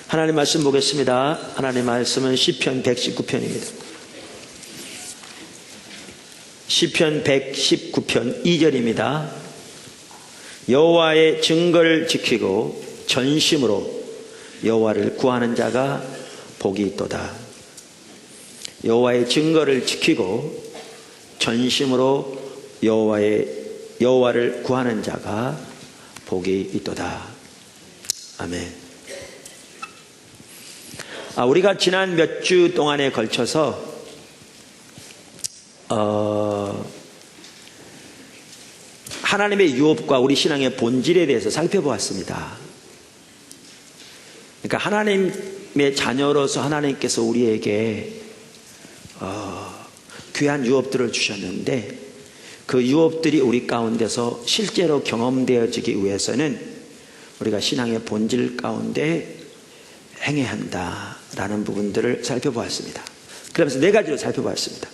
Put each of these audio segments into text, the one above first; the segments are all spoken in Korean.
하나님 말씀 보겠습니다. 하나님 말씀은 시편 119편입니다. 시편 119편 2절입니다. 여호와의 증거를 지키고 전심으로 여호와를 구하는 자가 복이 있도다. 여호와의 증거를 지키고 전심으로 여호와를 구하는 자가 복이 있도다. 아멘. 우리가 지난 몇 주 동안에 걸쳐서 하나님의 유업과 우리 신앙의 본질에 대해서 살펴보았습니다. 그러니까 하나님의 자녀로서 하나님께서 우리에게 귀한 유업들을 주셨는데 그 유업들이 우리 가운데서 실제로 경험되어지기 위해서는 우리가 신앙의 본질 가운데 행해야 한다라는 부분들을 살펴보았습니다. 그러면서 네 가지로 살펴보았습니다.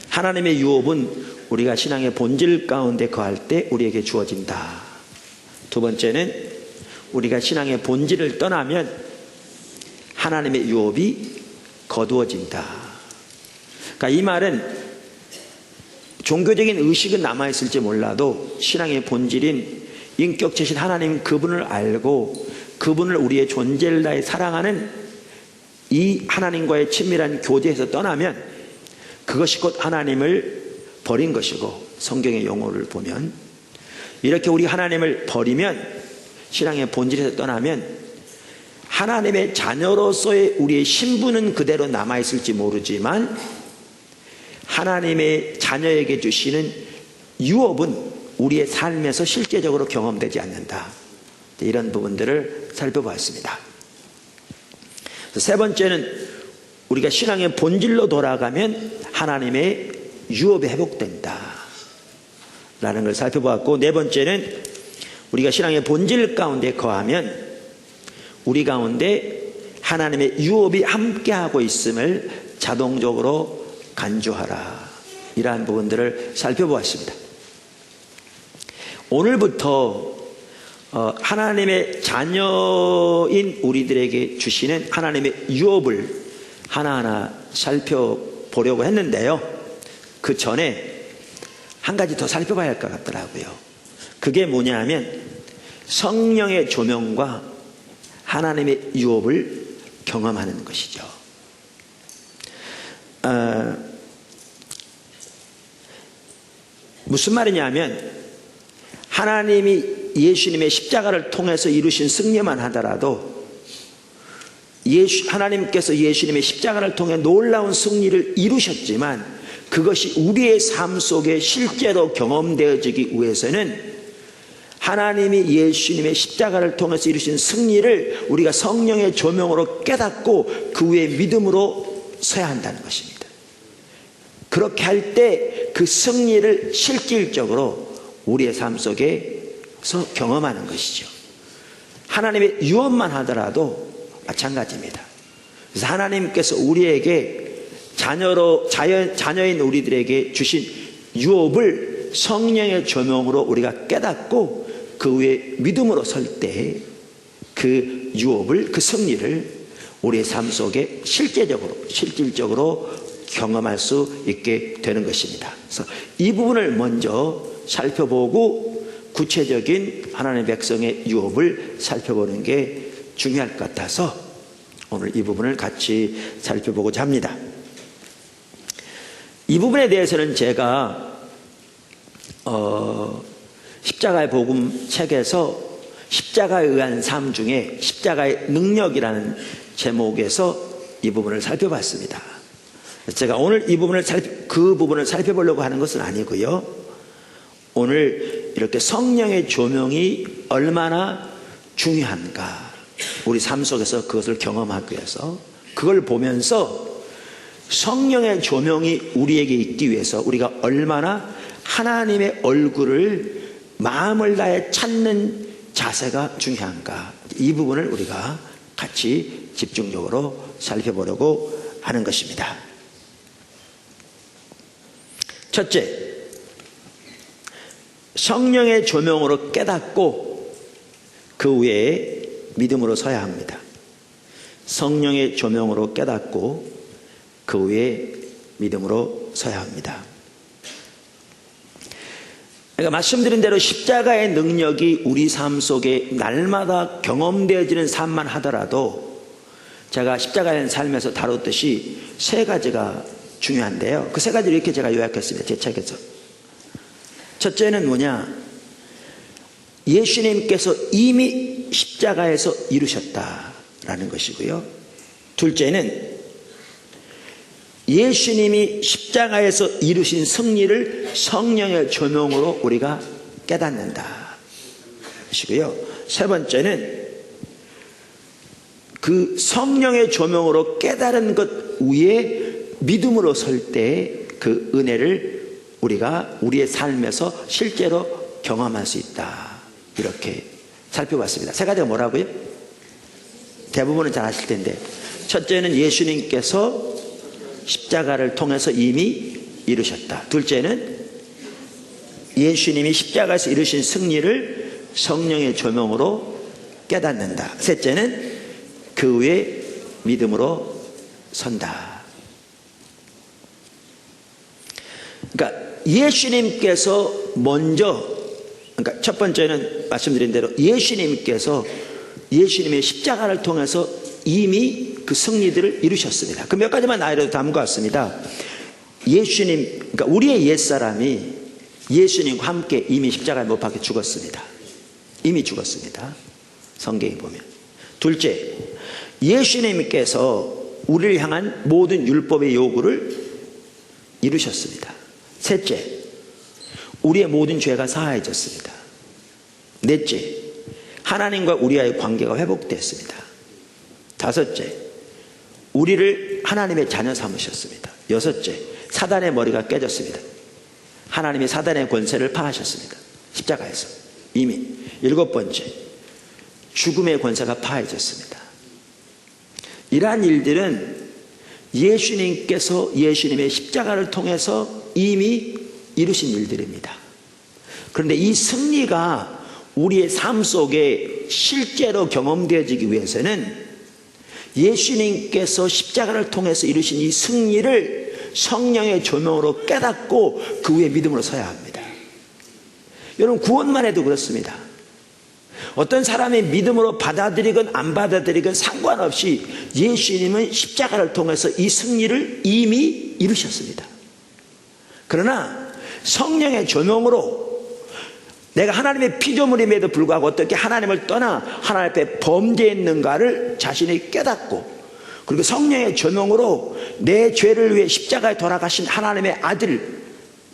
하나님의 유업은 우리가 신앙의 본질 가운데 거할 때 우리에게 주어진다. 두 번째는 우리가 신앙의 본질을 떠나면 하나님의 유업이 거두어진다. 그러니까 이 말은 종교적인 의식은 남아있을지 몰라도 신앙의 본질인 인격체신 하나님 그분을 알고 그분을 우리의 존재를 다해 사랑하는 이 하나님과의 친밀한 교제에서 떠나면 그것이 곧 하나님을 버린 것이고, 성경의 용어를 보면 이렇게 우리 하나님을 버리면, 신앙의 본질에서 떠나면 하나님의 자녀로서의 우리의 신분은 그대로 남아있을지 모르지만 하나님의 자녀에게 주시는 유업은 우리의 삶에서 실제적으로 경험되지 않는다. 이런 부분들을 살펴봤습니다. 세 번째는 우리가 신앙의 본질로 돌아가면 하나님의 유업이 회복된다 라는 걸 살펴보았고, 네 번째는 우리가 신앙의 본질 가운데 거하면 우리 가운데 하나님의 유업이 함께하고 있음을 자동적으로 간주하라, 이러한 부분들을 살펴보았습니다. 오늘부터 하나님의 자녀인 우리들에게 주시는 하나님의 유업을 하나하나 살펴보려고 했는데요, 그 전에 한 가지 더 살펴봐야 할 것 같더라고요. 그게 뭐냐면 성령의 조명과 하나님의 유업을 경험하는 것이죠. 무슨 말이냐면 하나님이 예수님의 십자가를 통해서 이루신 승리만 하더라도 하나님께서 예수님의 십자가를 통해 놀라운 승리를 이루셨지만 그것이 우리의 삶 속에 실제로 경험되어지기 위해서는 하나님이 예수님의 십자가를 통해서 이루신 승리를 우리가 성령의 조명으로 깨닫고 그 위에 믿음으로 서야 한다는 것입니다. 그렇게 할 때 그 승리를 실질적으로 우리의 삶 속에서 경험하는 것이죠. 하나님의 유업만 하더라도 마찬가지입니다. 그래서 하나님께서 우리에게 자녀인 우리들에게 주신 유업을 성령의 조명으로 우리가 깨닫고 그 위에 믿음으로 설 때 그 유업을, 그 승리를 우리의 삶 속에 실질적으로 경험할 수 있게 되는 것입니다. 그래서 이 부분을 먼저 살펴보고 구체적인 하나님의 백성의 유업을 살펴보는 게 중요할 것 같아서 오늘 이 부분을 같이 살펴보고자 합니다. 이 부분에 대해서는 제가 십자가의 복음 책에서 십자가에 의한 삶 중에 십자가의 능력이라는 제목에서 이 부분을 살펴봤습니다. 제가 오늘 이 부분을 그 부분을 살펴보려고 하는 것은 아니고요, 오늘 이렇게 성령의 조명이 얼마나 중요한가, 우리 삶 속에서 그것을 경험하기 위해서 그걸 보면서 성령의 조명이 우리에게 있기 위해서 우리가 얼마나 하나님의 얼굴을 마음을 다해 찾는 자세가 중요한가? 이 부분을 우리가 같이 집중적으로 살펴보려고 하는 것입니다. 첫째, 성령의 조명으로 깨닫고 그 위에 믿음으로 서야 합니다. 성령의 조명으로 깨닫고 그 위에 믿음으로 서야 합니다. 그러니까 말씀드린 대로 십자가의 능력이 우리 삶 속에 날마다 경험되어지는 삶만 하더라도 제가 십자가의 삶에서 다뤘듯이 세 가지가 중요한데요. 그 세 가지를 이렇게 제가 요약했습니다. 제 책에서. 첫째는 뭐냐? 예수님께서 이미 십자가에서 이루셨다라는 것이고요. 둘째는 예수님이 십자가에서 이루신 승리를 성령의 조명으로 우리가 깨닫는다 것이고요. 세 번째는 그 성령의 조명으로 깨달은 것 위에 믿음으로 설 때 그 은혜를 우리가 우리의 삶에서 실제로 경험할 수 있다. 이렇게 살펴봤습니다. 세 가지가 뭐라고요? 대부분은 잘 아실 텐데, 첫째는 예수님께서 십자가를 통해서 이미 이루셨다. 둘째는 예수님이 십자가에서 이루신 승리를 성령의 조명으로 깨닫는다. 셋째는 그 위에 믿음으로 선다. 그러니까 예수님께서 먼저, 그러니까 첫 번째는 말씀드린 대로 예수님께서 예수님의 십자가를 통해서 이미 그 승리들을 이루셨습니다. 그 몇 가지만 나열해도 담은 것 같습니다. 예수님, 그러니까 우리의 옛사람이 예수님과 함께 이미 십자가에 못 박혀 죽었습니다. 이미 죽었습니다. 성경에 보면. 둘째, 예수님께서 우리를 향한 모든 율법의 요구를 이루셨습니다. 셋째, 우리의 모든 죄가 사하해졌습니다. 넷째, 하나님과 우리와의 관계가 회복됐습니다. 다섯째, 우리를 하나님의 자녀 삼으셨습니다. 여섯째, 사단의 머리가 깨졌습니다. 하나님이 사단의 권세를 파하셨습니다. 십자가에서 이미. 일곱 번째, 죽음의 권세가 파해졌습니다. 이러한 일들은 예수님께서 예수님의 십자가를 통해서 이미 이루신 일들입니다. 그런데 이 승리가 우리의 삶 속에 실제로 경험되어지기 위해서는 예수님께서 십자가를 통해서 이루신 이 승리를 성령의 조명으로 깨닫고 그 위에 믿음으로 서야 합니다. 여러분, 구원만 해도 그렇습니다. 어떤 사람이 믿음으로 받아들이건 안 받아들이건 상관없이 예수님은 십자가를 통해서 이 승리를 이미 이루셨습니다. 그러나 성령의 조명으로 내가 하나님의 피조물임에도 불구하고 어떻게 하나님을 떠나 하나님 앞에 범죄했는가를 자신이 깨닫고, 그리고 성령의 조명으로 내 죄를 위해 십자가에 돌아가신 하나님의 아들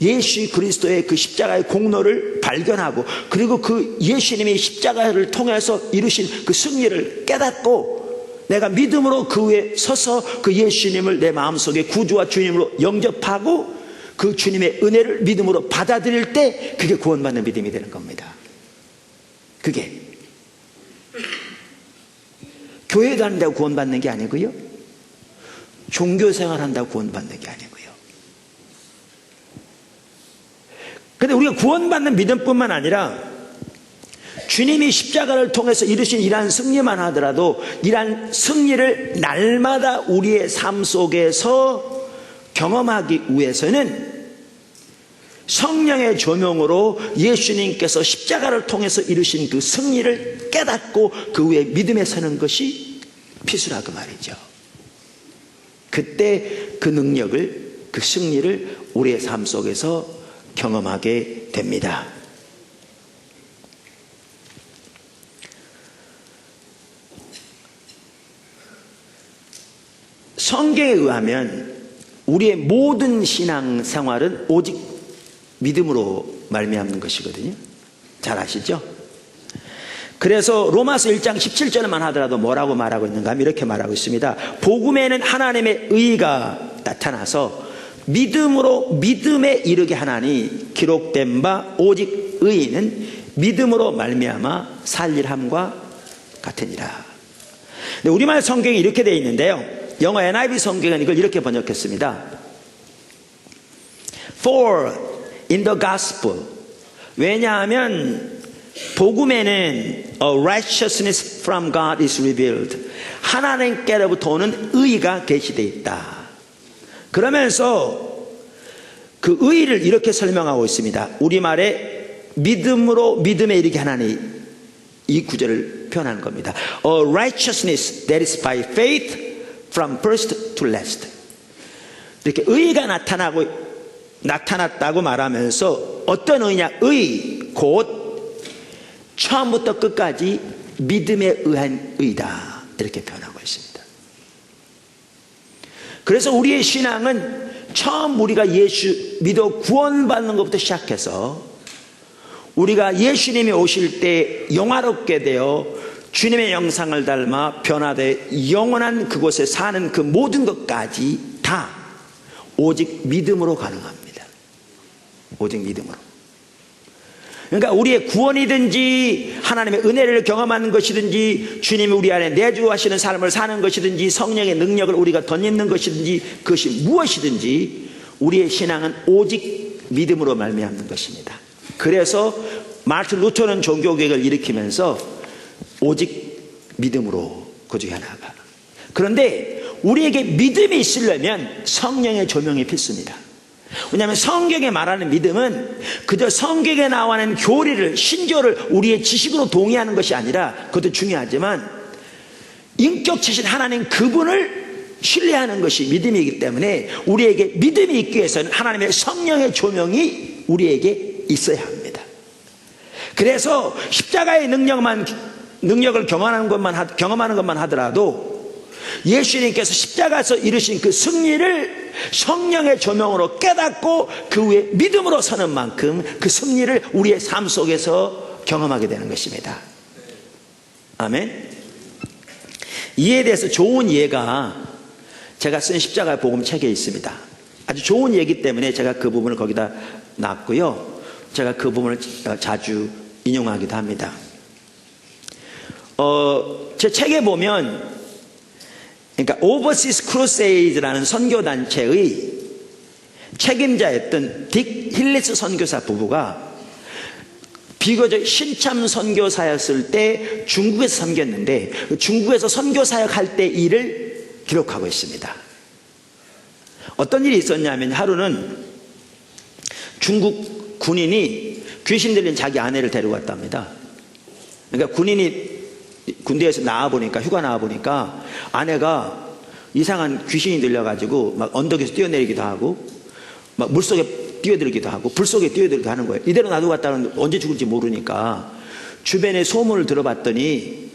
예수 그리스도의 그 십자가의 공로를 발견하고, 그리고 그 예수님이 십자가를 통해서 이루신 그 승리를 깨닫고 내가 믿음으로 그 위에 서서 그 예수님을 내 마음속에 구주와 주님으로 영접하고 그 주님의 은혜를 믿음으로 받아들일 때 그게 구원받는 믿음이 되는 겁니다. 그게 교회 다닌다고 구원받는 게 아니고요, 종교생활 한다고 구원받는 게 아니고요. 그런데 우리가 구원받는 믿음뿐만 아니라 주님이 십자가를 통해서 이루신 이러한 승리만 하더라도 이러한 승리를 날마다 우리의 삶 속에서 경험하기 위해서는 성령의 조명으로 예수님께서 십자가를 통해서 이루신 그 승리를 깨닫고 그 위에 믿음에 서는 것이 필수라고 말이죠. 그때 그 능력을, 그 승리를 우리의 삶 속에서 경험하게 됩니다. 성경에 의하면 우리의 모든 신앙 생활은 오직 믿음으로 말미암는 것이거든요. 잘 아시죠? 그래서 로마서 1장 17절만 하더라도 뭐라고 말하고 있는가 하면 이렇게 말하고 있습니다. 복음에는 하나님의 의가 나타나서 믿음으로 믿음에 이르게 하나니 기록된 바 오직 의인은 믿음으로 말미암아 살리함과 같으니라. 우리말 성경이 이렇게 되어 있는데요, 영어 NIV 성경은 이걸 이렇게 번역했습니다. For in the gospel, 왜냐하면 복음에는 a righteousness from God is revealed, 하나님께로부터 오는 의가 계시되어 있다. 그러면서 그 의를 이렇게 설명하고 있습니다. 우리말에 믿음으로 믿음에 이르게 하나니, 이 구절을 표현하는 겁니다. A righteousness that is by faith from first to last. 이렇게 의가 나타났다고 말하면서 어떤 의냐? 의, 곧 처음부터 끝까지 믿음에 의한 의다, 이렇게 표현하고 있습니다. 그래서 우리의 신앙은 처음 우리가 예수 믿어 구원받는 것부터 시작해서 우리가 예수님이 오실 때 영화롭게 되어 주님의 영상을 닮아 변화되 영원한 그곳에 사는 그 모든 것까지 다 오직 믿음으로 가능합니다. 오직 믿음으로. 그러니까 우리의 구원이든지 하나님의 은혜를 경험하는 것이든지 주님이 우리 안에 내주하시는 삶을 사는 것이든지 성령의 능력을 우리가 덧입는 것이든지 그것이 무엇이든지 우리의 신앙은 오직 믿음으로 말미암는 것입니다. 그래서 마르틴 루터는 종교개혁을 일으키면서 오직 믿음으로 그 중에 하나가. 그런데 우리에게 믿음이 있으려면 성령의 조명이 필수입니다. 왜냐하면 성경에 말하는 믿음은 그저 성경에 나와는 교리를, 신조를 우리의 지식으로 동의하는 것이 아니라, 그것도 중요하지만 인격체신 하나님 그분을 신뢰하는 것이 믿음이기 때문에 우리에게 믿음이 있기 위해서는 하나님의 성령의 조명이 우리에게 있어야 합니다. 그래서 십자가의 능력을 경험하는 것만 하더라도 예수님께서 십자가에서 이루신 그 승리를 성령의 조명으로 깨닫고 그 위에 믿음으로 서는 만큼 그 승리를 우리의 삶 속에서 경험하게 되는 것입니다. 아멘. 이에 대해서 좋은 예가 제가 쓴 십자가 복음 책에 있습니다. 아주 좋은 예이기 때문에 제가 그 부분을 거기다 놨고요, 제가 그 부분을 자주 인용하기도 합니다. 제 책에 보면, 그러니까 Overseas Crusade라는 선교단체의 책임자였던 딕 힐리스 선교사 부부가 비교적 신참 선교사였을 때 중국에서 섬겼는데, 중국에서 선교사역할 때 일을 기록하고 있습니다. 어떤 일이 있었냐면, 하루는 중국 군인이 귀신 들린 자기 아내를 데리고 왔답니다. 그러니까 군인이 군대에서 나와보니까, 휴가 나와보니까 아내가 이상한 귀신이 들려가지고 막 언덕에서 뛰어내리기도 하고 막 물속에 뛰어들기도 하고 불 속에 뛰어들기도 하는 거예요. 이대로 놔두고 갔다는 언제 죽을지 모르니까 주변에 소문을 들어봤더니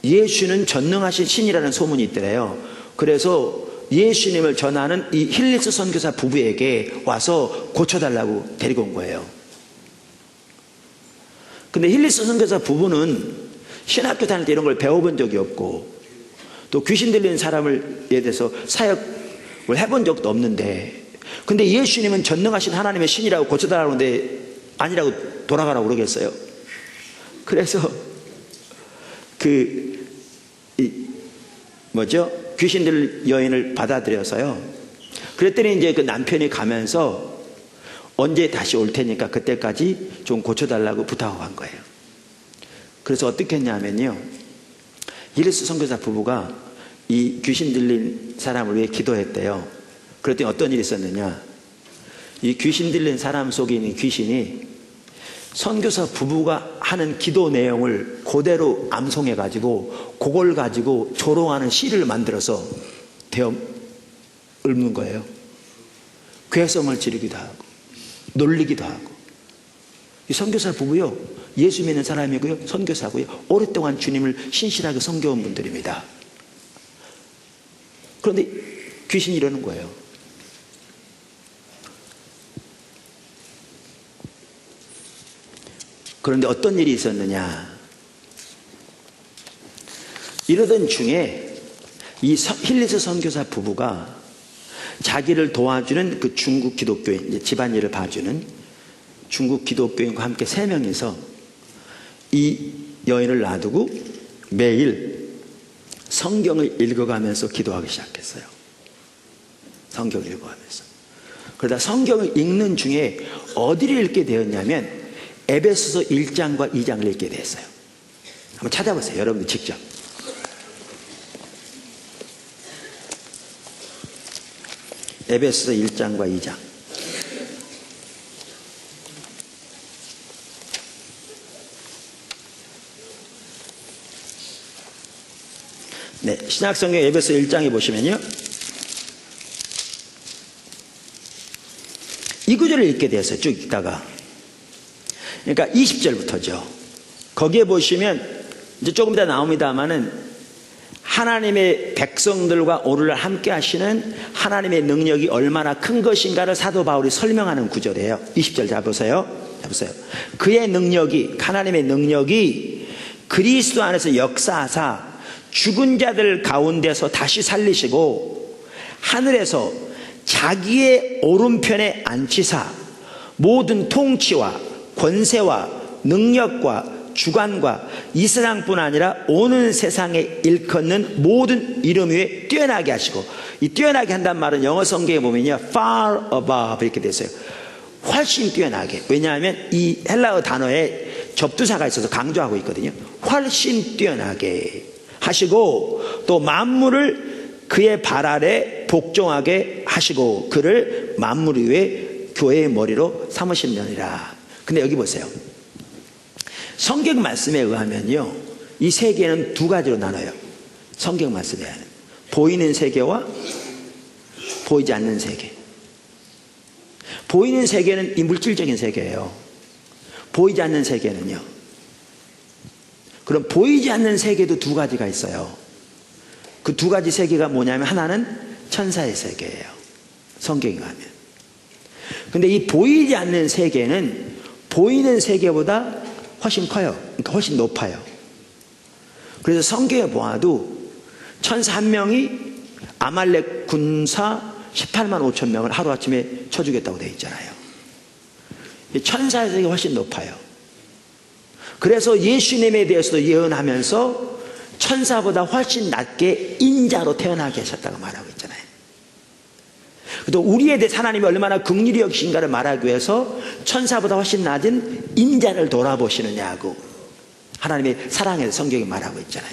예수는 전능하신 신이라는 소문이 있더래요. 그래서 예수님을 전하는 이 힐리스 선교사 부부에게 와서 고쳐달라고 데리고 온 거예요. 근데 힐리스 선교사 부부는 신학교 다닐 때 이런 걸 배워본 적이 없고 또 귀신 들리는 사람을 예에 대해서 사역을 해본 적도 없는데, 근데 예수님은 전능하신 하나님의 신이라고 고쳐달라고 하는데 아니라고 돌아가라고 그러겠어요. 그래서 귀신 들린 여인을 받아들여서요, 그랬더니 이제 그 남편이 가면서 언제 다시 올 테니까 그때까지 좀 고쳐달라고 부탁하고 간 거예요. 그래서 어떻게 했냐면요, 힐리스 선교사 부부가 이 귀신 들린 사람을 위해 기도했대요. 그랬더니 어떤 일이 있었느냐, 이 귀신 들린 사람 속에 있는 귀신이 선교사 부부가 하는 기도 내용을 그대로 암송해가지고 그걸 가지고 조롱하는 시를 만들어서 대어 읊는 거예요. 괴성을 지르기도 하고 놀리기도 하고. 이 선교사 부부요, 예수 믿는 사람이고요, 선교사고요, 오랫동안 주님을 신실하게 섬겨온 분들입니다. 그런데 귀신이 이러는 거예요. 그런데 어떤 일이 있었느냐, 이러던 중에 이 힐리스 선교사 부부가 자기를 도와주는 그 중국 기독교인, 집안일을 봐주는 중국 기독교인과 함께 3명이서 이 여인을 놔두고 매일 성경을 읽어가면서 기도하기 시작했어요. 성경을 읽어가면서. 그러다 성경을 읽는 중에 어디를 읽게 되었냐면 에베소서 1장과 2장을 읽게 됐어요. 한번 찾아보세요. 여러분들 직접. 에베소서 1장과 2장. 네, 신약성경 에베소 1장에 보시면요, 이 구절을 읽게 되었어요. 쭉 읽다가. 그러니까 20절부터죠. 거기에 보시면 이제 조금 더 나옵니다만은 하나님의 백성들과 오늘날 함께 하시는 하나님의 능력이 얼마나 큰 것인가를 사도 바울이 설명하는 구절이에요. 20절 잡으세요. 그의 능력이, 하나님의 능력이 그리스도 안에서 역사하사 죽은 자들 가운데서 다시 살리시고 하늘에서 자기의 오른편에 앉히사 모든 통치와 권세와 능력과 주관과 이 세상뿐 아니라 오는 세상에 일컫는 모든 이름 위에 뛰어나게 하시고, 이 뛰어나게 한단 말은 영어 성경에 보면요, far above 이렇게 됐어요. 훨씬 뛰어나게. 왜냐하면 이 헬라어 단어에 접두사가 있어서 강조하고 있거든요. 훨씬 뛰어나게 하시고 또 만물을 그의 발 아래 복종하게 하시고 그를 만물 위에 교회의 머리로 삼으신느니라. 근데 여기 보세요. 성경 말씀에 의하면요, 이 세계는 두 가지로 나눠요. 성경 말씀에 의하면 보이는 세계와 보이지 않는 세계. 보이는 세계는 이 물질적인 세계예요. 보이지 않는 세계는요, 그럼 보이지 않는 세계도 두 가지가 있어요. 그 두 가지 세계가 뭐냐면 하나는 천사의 세계예요. 성경에 의하면. 근데 이 보이지 않는 세계는 보이는 세계보다 훨씬 커요. 그러니까 훨씬 높아요. 그래서 성경에 보아도 천사 한 명이 아말렉 군사 18만 5천 명을 하루아침에 쳐주겠다고 되어 있잖아요. 천사의 세계가 훨씬 높아요. 그래서 예수님에 대해서도 예언하면서 천사보다 훨씬 낮게 인자로 태어나게 하셨다고 말하고 있잖아요. 또 우리에 대해서 하나님이 얼마나 긍휼히 여기신가를 말하기 위해서 천사보다 훨씬 낮은 인자를 돌아보시느냐고 하나님의 사랑에서 성경이 말하고 있잖아요.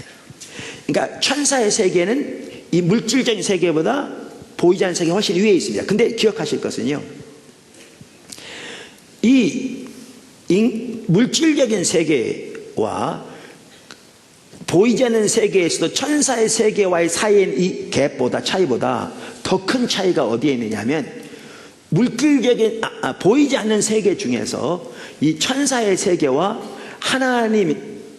그러니까 천사의 세계는 이 물질적인 세계보다 보이지 않는 세계가 훨씬 위에 있습니다. 근데 기억하실 것은요, 이 물질적인 세계와 보이지 않는 세계에서도 천사의 세계와의 사이인 이 갭보다, 차이보다 더 큰 차이가 어디에 있느냐면 물질적인 보이지 않는 세계 중에서 이 천사의 세계와 하나님,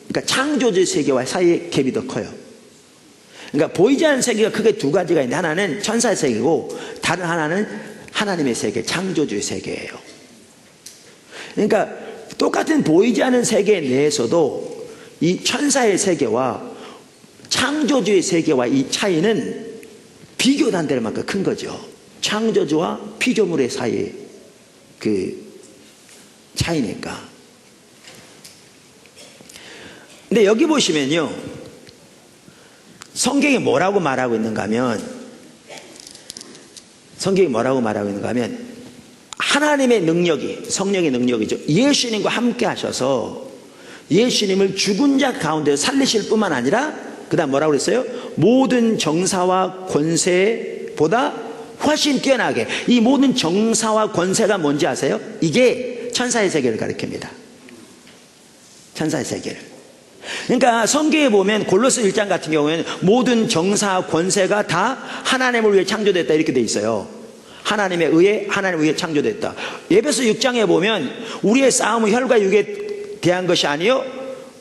그러니까 창조주의 세계와 사이의 갭이 더 커요. 그러니까 보이지 않는 세계가 크게 두 가지가 있는데 하나는 천사의 세계고 다른 하나는 하나님의 세계, 창조주의 세계예요. 그러니까 똑같은 보이지 않는 세계 내에서도 이 천사의 세계와 창조주의 세계와 이 차이는 비교도 안 될 만큼 큰 거죠. 창조주와 피조물의 사이의 그 차이니까. 근데 여기 보시면요, 성경이 뭐라고 말하고 있는가 하면, 하나님의 능력이, 성령의 능력이죠. 예수님과 함께 하셔서 예수님을 죽은 자 가운데 살리실 뿐만 아니라 그 다음 뭐라고 그랬어요? 모든 정사와 권세보다 훨씬 뛰어나게. 이 모든 정사와 권세가 뭔지 아세요? 이게 천사의 세계를 가리킵니다. 천사의 세계를. 그러니까 성경에 보면 골로새 1장 같은 경우에는 모든 정사와 권세가 다 하나님을 위해 창조됐다 이렇게 돼 있어요. 하나님에 의해 창조됐다. 에베소 6장에 보면 우리의 싸움은 혈과 육에 대한 것이 아니요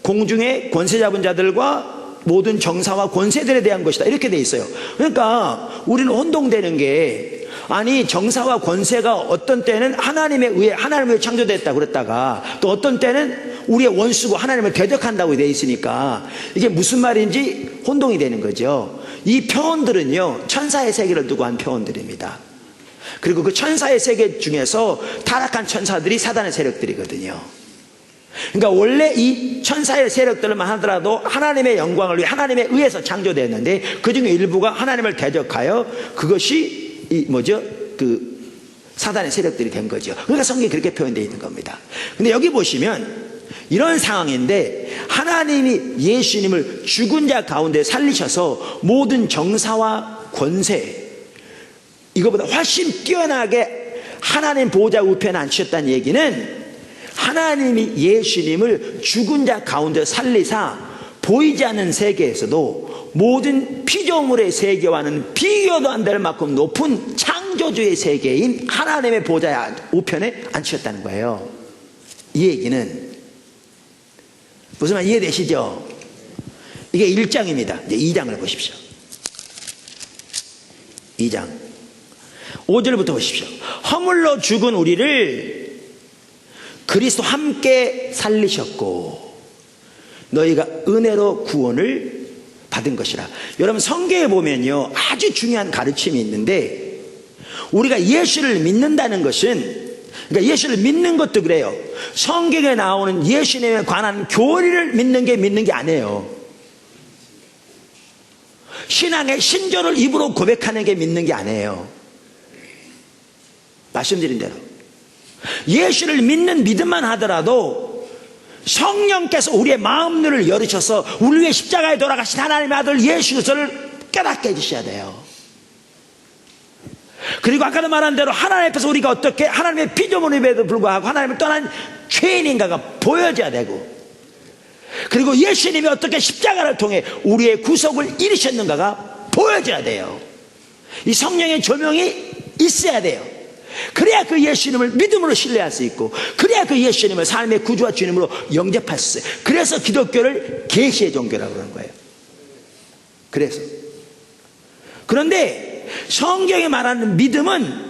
공중의 권세 잡은 자들과 모든 정사와 권세들에 대한 것이다 이렇게 돼 있어요. 그러니까 우리는 혼동되는 게, 아니 정사와 권세가 어떤 때는 하나님을 위해 창조됐다 그랬다가 또 어떤 때는 우리의 원수고 하나님을 대적한다고 돼 있으니까 이게 무슨 말인지 혼동이 되는 거죠. 이 표현들은요 천사의 세계를 두고 한 표현들입니다. 그리고 그 천사의 세계 중에서 타락한 천사들이 사단의 세력들이거든요. 그러니까 원래 이 천사의 세력들만 하더라도 하나님의 영광을 위해 하나님에 의해서 창조되었는데 그 중에 일부가 하나님을 대적하여 그것이 그 사단의 세력들이 된 거죠. 그러니까 성경이 그렇게 표현되어 있는 겁니다. 근데 여기 보시면 이런 상황인데 하나님이 예수님을 죽은 자 가운데 살리셔서 모든 정사와 권세, 이거보다 훨씬 뛰어나게 하나님 보호자 우편에 앉히셨다는 얘기는 하나님이 예수님을 죽은 자 가운데 살리사 보이지 않는 세계에서도 모든 피조물의 세계와는 비교도 안 될 만큼 높은 창조주의 세계인 하나님의 보호자 우편에 앉히셨다는 거예요. 이 얘기는 무슨 말 이해되시죠? 이게 1장입니다. 이제 2장을 보십시오. 2장 5절부터 보십시오. 허물로 죽은 우리를 그리스도 함께 살리셨고 너희가 은혜로 구원을 받은 것이라. 여러분 성경에 보면요 아주 중요한 가르침이 있는데, 우리가 예수를 믿는다는 것은, 그러니까 예수를 믿는 것도 그래요. 성경에 나오는 예수님에 관한 교리를 믿는 게 아니에요. 신앙의 신조를 입으로 고백하는 게 믿는 게 아니에요. 말씀드린 대로 예수를 믿는 믿음만 하더라도 성령께서 우리의 마음문을 열으셔서 우리 위해 십자가에 돌아가신 하나님의 아들 예수 그리스도를 깨닫게 해주셔야 돼요. 그리고 아까도 말한 대로 하나님 앞에서 우리가 어떻게 하나님의 피조물임에도 불구하고 하나님을 떠난 죄인인가가 보여져야 되고, 그리고 예수님이 어떻게 십자가를 통해 우리의 구속을 이루셨는가가 보여져야 돼요. 이 성령의 조명이 있어야 돼요. 그래야 그 예수님을 믿음으로 신뢰할 수 있고, 그래야 그 예수님을 삶의 구주와 주님으로 영접할 수 있어요. 그래서 기독교를 계시의 종교라고 그러는 거예요. 그런데 성경이 말하는 믿음은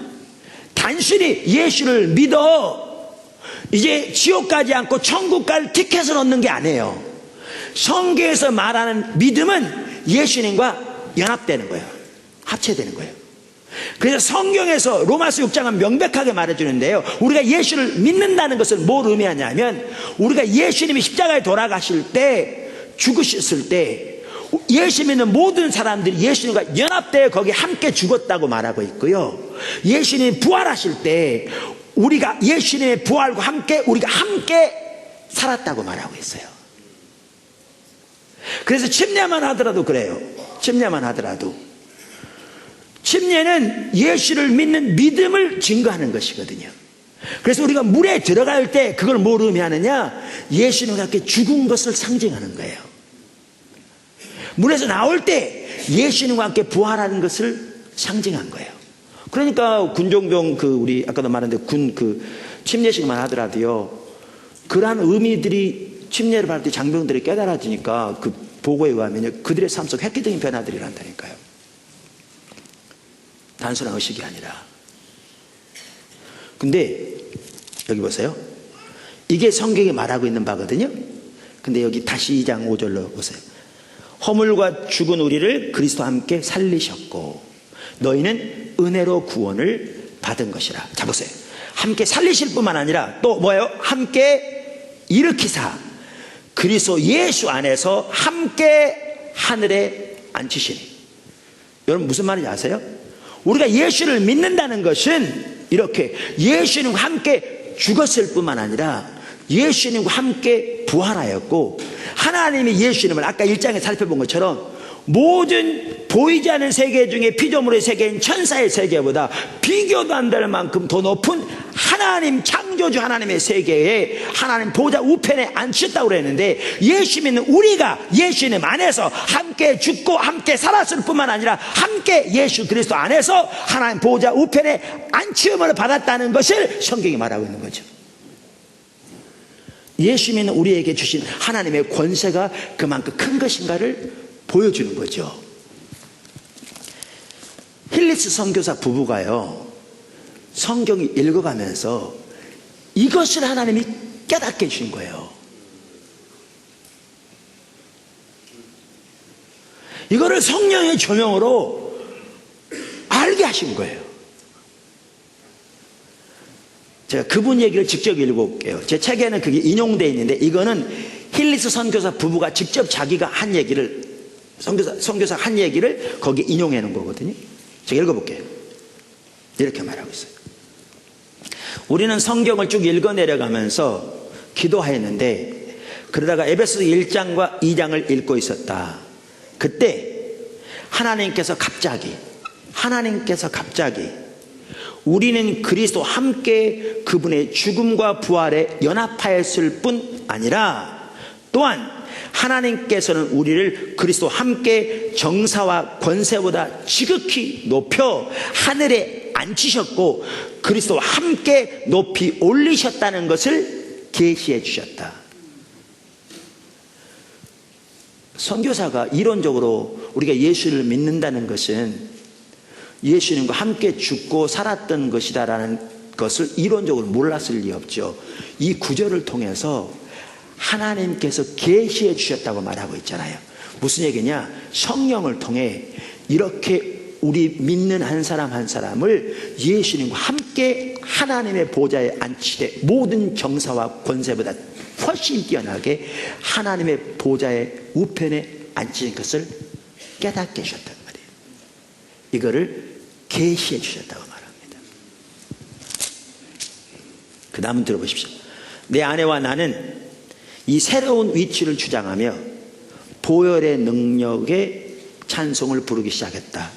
단순히 예수를 믿어 이제 지옥 가지 않고 천국 갈 티켓을 얻는 게 아니에요. 성경에서 말하는 믿음은 예수님과 연합되는 거예요. 합체되는 거예요. 그래서 성경에서 로마서 6장은 명백하게 말해주는데요, 우리가 예수를 믿는다는 것은 뭘 의미하냐면, 우리가 예수님이 십자가에 돌아가실 때, 죽으셨을 때 예수 믿는 모든 사람들이 예수님과 연합되어 거기에 함께 죽었다고 말하고 있고요, 예수님이 부활하실 때 우리가 예수님의 부활과 함께 우리가 함께 살았다고 말하고 있어요. 그래서 침례만 하더라도 그래요. 침례는 예수를 믿는 믿음을 증거하는 것이거든요. 그래서 우리가 물에 들어갈 때 그걸 뭘 의미하느냐, 예수님과 함께 죽은 것을 상징하는 거예요. 물에서 나올 때 예수님과 함께 부활하는 것을 상징한 거예요. 그러니까 군종병 우리 아까도 말했는데 침례식만 하더라도요, 그러한 의미들이 침례를 받을 때 장병들이 깨달아지니까 그 보고에 의하면 그들의 삶 속 획기적인 변화들이 난다니까요. 단순한 의식이 아니라. 근데 여기 보세요. 이게 성경이 말하고 있는 바거든요. 근데 여기 다시 2장 5절로 보세요. 허물과 죽은 우리를 그리스도와 함께 살리셨고 너희는 은혜로 구원을 받은 것이라. 자 보세요. 함께 살리실 뿐만 아니라 또 뭐예요? 함께 일으키사 그리스도 예수 안에서 함께 하늘에 앉히시니. 여러분 무슨 말인지 아세요? 우리가 예수를 믿는다는 것은 이렇게 예수님과 함께 죽었을 뿐만 아니라 예수님과 함께 부활하였고, 하나님이 예수님을 아까 1장에 살펴본 것처럼 모든 보이지 않는 세계 중에 피조물의 세계인 천사의 세계보다 비교도 안 될 만큼 더 높은 하나님 창조주 하나님의 세계에 하나님 보호자 우편에 앉혔다고 그랬는데, 예수 믿는 우리가 예수님 안에서 함께 죽고 함께 살았을 뿐만 아니라 함께 예수 그리스도 안에서 하나님 보호자 우편에 앉힘을 받았다는 것을 성경이 말하고 있는 거죠. 예수 믿는 우리에게 주신 하나님의 권세가 그만큼 큰 것인가를 보여주는 거죠. 힐리스 선교사 부부가요, 성경을 읽어가면서 이것을 하나님이 깨닫게 해주신 거예요. 이거를 성령의 조명으로 알게 하신 거예요. 제가 그분 얘기를 직접 읽어볼게요. 제 책에는 그게 인용되어 있는데, 이거는 힐리스 선교사 부부가 직접 자기가 한 얘기를, 선교사 한 얘기를 거기에 인용해 놓은 거거든요. 제가 읽어볼게요. 이렇게 말하고 있어요. 우리는 성경을 쭉 읽어 내려가면서 기도하였는데, 그러다가 에베소서 1장과 2장을 읽고 있었다. 그때 하나님께서 갑자기 우리는 그리스도 함께 그분의 죽음과 부활에 연합하였을 뿐 아니라, 또한 하나님께서는 우리를 그리스도 함께 정사와 권세보다 지극히 높여 하늘에 앉히셨고 그리스도와 함께 높이 올리셨다는 것을 계시해 주셨다. 선교사가 이론적으로 우리가 예수를 믿는다는 것은 예수님과 함께 죽고 살았던 것이다라는 것을 이론적으로 몰랐을 리 없죠. 이 구절을 통해서 하나님께서 계시해 주셨다고 말하고 있잖아요. 무슨 얘기냐? 성령을 통해 이렇게 우리 믿는 한 사람 한 사람을 예수님과 함께 하나님의 보좌에 앉히되 모든 정사와 권세보다 훨씬 뛰어나게 하나님의 보좌의 우편에 앉히신 것을 깨닫게 하셨단 말이에요. 이거를 계시해 주셨다고 말합니다. 그 다음은 들어보십시오. 내 아내와 나는 이 새로운 위치를 주장하며 보혈의 능력의 찬송을 부르기 시작했다.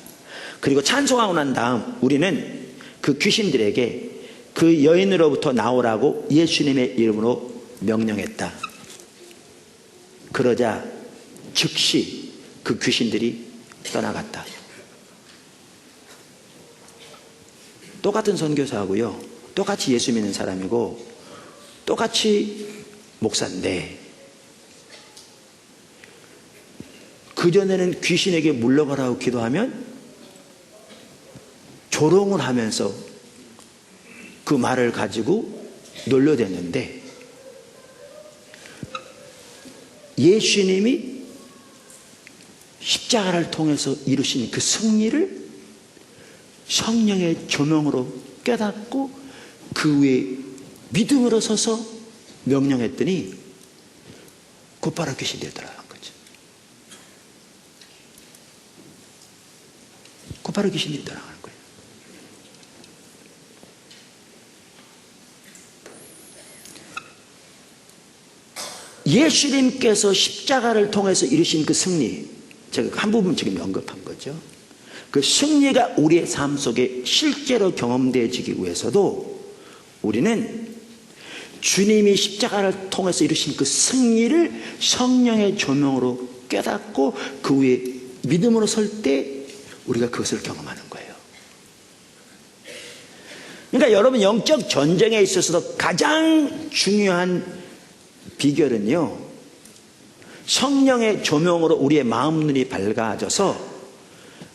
그리고 찬송하고 난 다음 우리는 그 귀신들에게 그 여인으로부터 나오라고 예수님의 이름으로 명령했다. 그러자 즉시 그 귀신들이 떠나갔다. 똑같은 선교사하고요, 똑같이 예수 믿는 사람이고 똑같이 목사인데, 그전에는 귀신에게 물러가라고 기도하면 조롱을 하면서 그 말을 가지고 놀려댔는데, 예수님이 십자가를 통해서 이루신 그 승리를 성령의 조명으로 깨닫고 그 위에 믿음으로 서서 명령했더니 곧바로 귀신들이 들어간 거죠. 곧바로 귀신들이 들어가는 거예요. 예수님께서 십자가를 통해서 이루신 그 승리, 제가 한 부분 지금 언급한 거죠. 그 승리가 우리의 삶 속에 실제로 경험되어지기 위해서도 우리는 주님이 십자가를 통해서 이루신 그 승리를 성령의 조명으로 깨닫고 그 위에 믿음으로 설 때 우리가 그것을 경험하는 거예요. 그러니까 여러분, 영적 전쟁에 있어서도 가장 중요한 비결은요, 성령의 조명으로 우리의 마음 눈이 밝아져서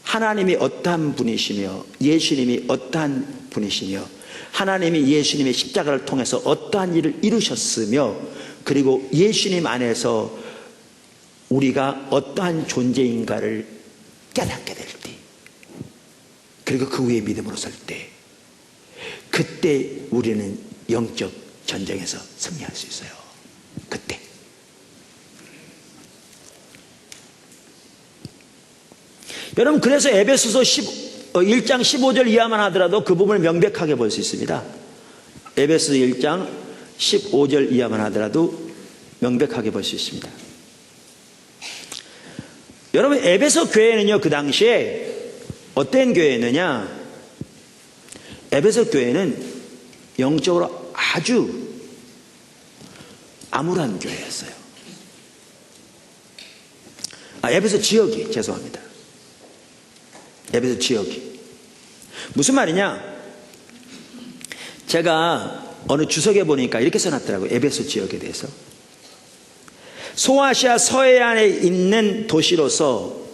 하나님이 어떠한 분이시며 예수님이 어떠한 분이시며 하나님이 예수님의 십자가를 통해서 어떠한 일을 이루셨으며, 그리고 예수님 안에서 우리가 어떠한 존재인가를 깨닫게 될 때, 그리고 그 위에 믿음으로 설 때, 그때 우리는 영적 전쟁에서 승리할 수 있어요. 그때. 여러분, 그래서 에베소서 1장 15절 이하만 하더라도 그 부분을 명백하게 볼 수 있습니다. 에베소서 1장 15절 이하만 하더라도 명백하게 볼 수 있습니다. 여러분, 에베소 교회는요, 그 당시에 어떤 교회였느냐? 에베소 교회는 영적으로 아주 암울한 교회였어요. 에베소 지역이, 죄송합니다. 에베소 지역이. 무슨 말이냐? 제가 어느 주석에 보니까 이렇게 써놨더라고요. 에베소 지역에 대해서. 소아시아 서해안에 있는 도시로서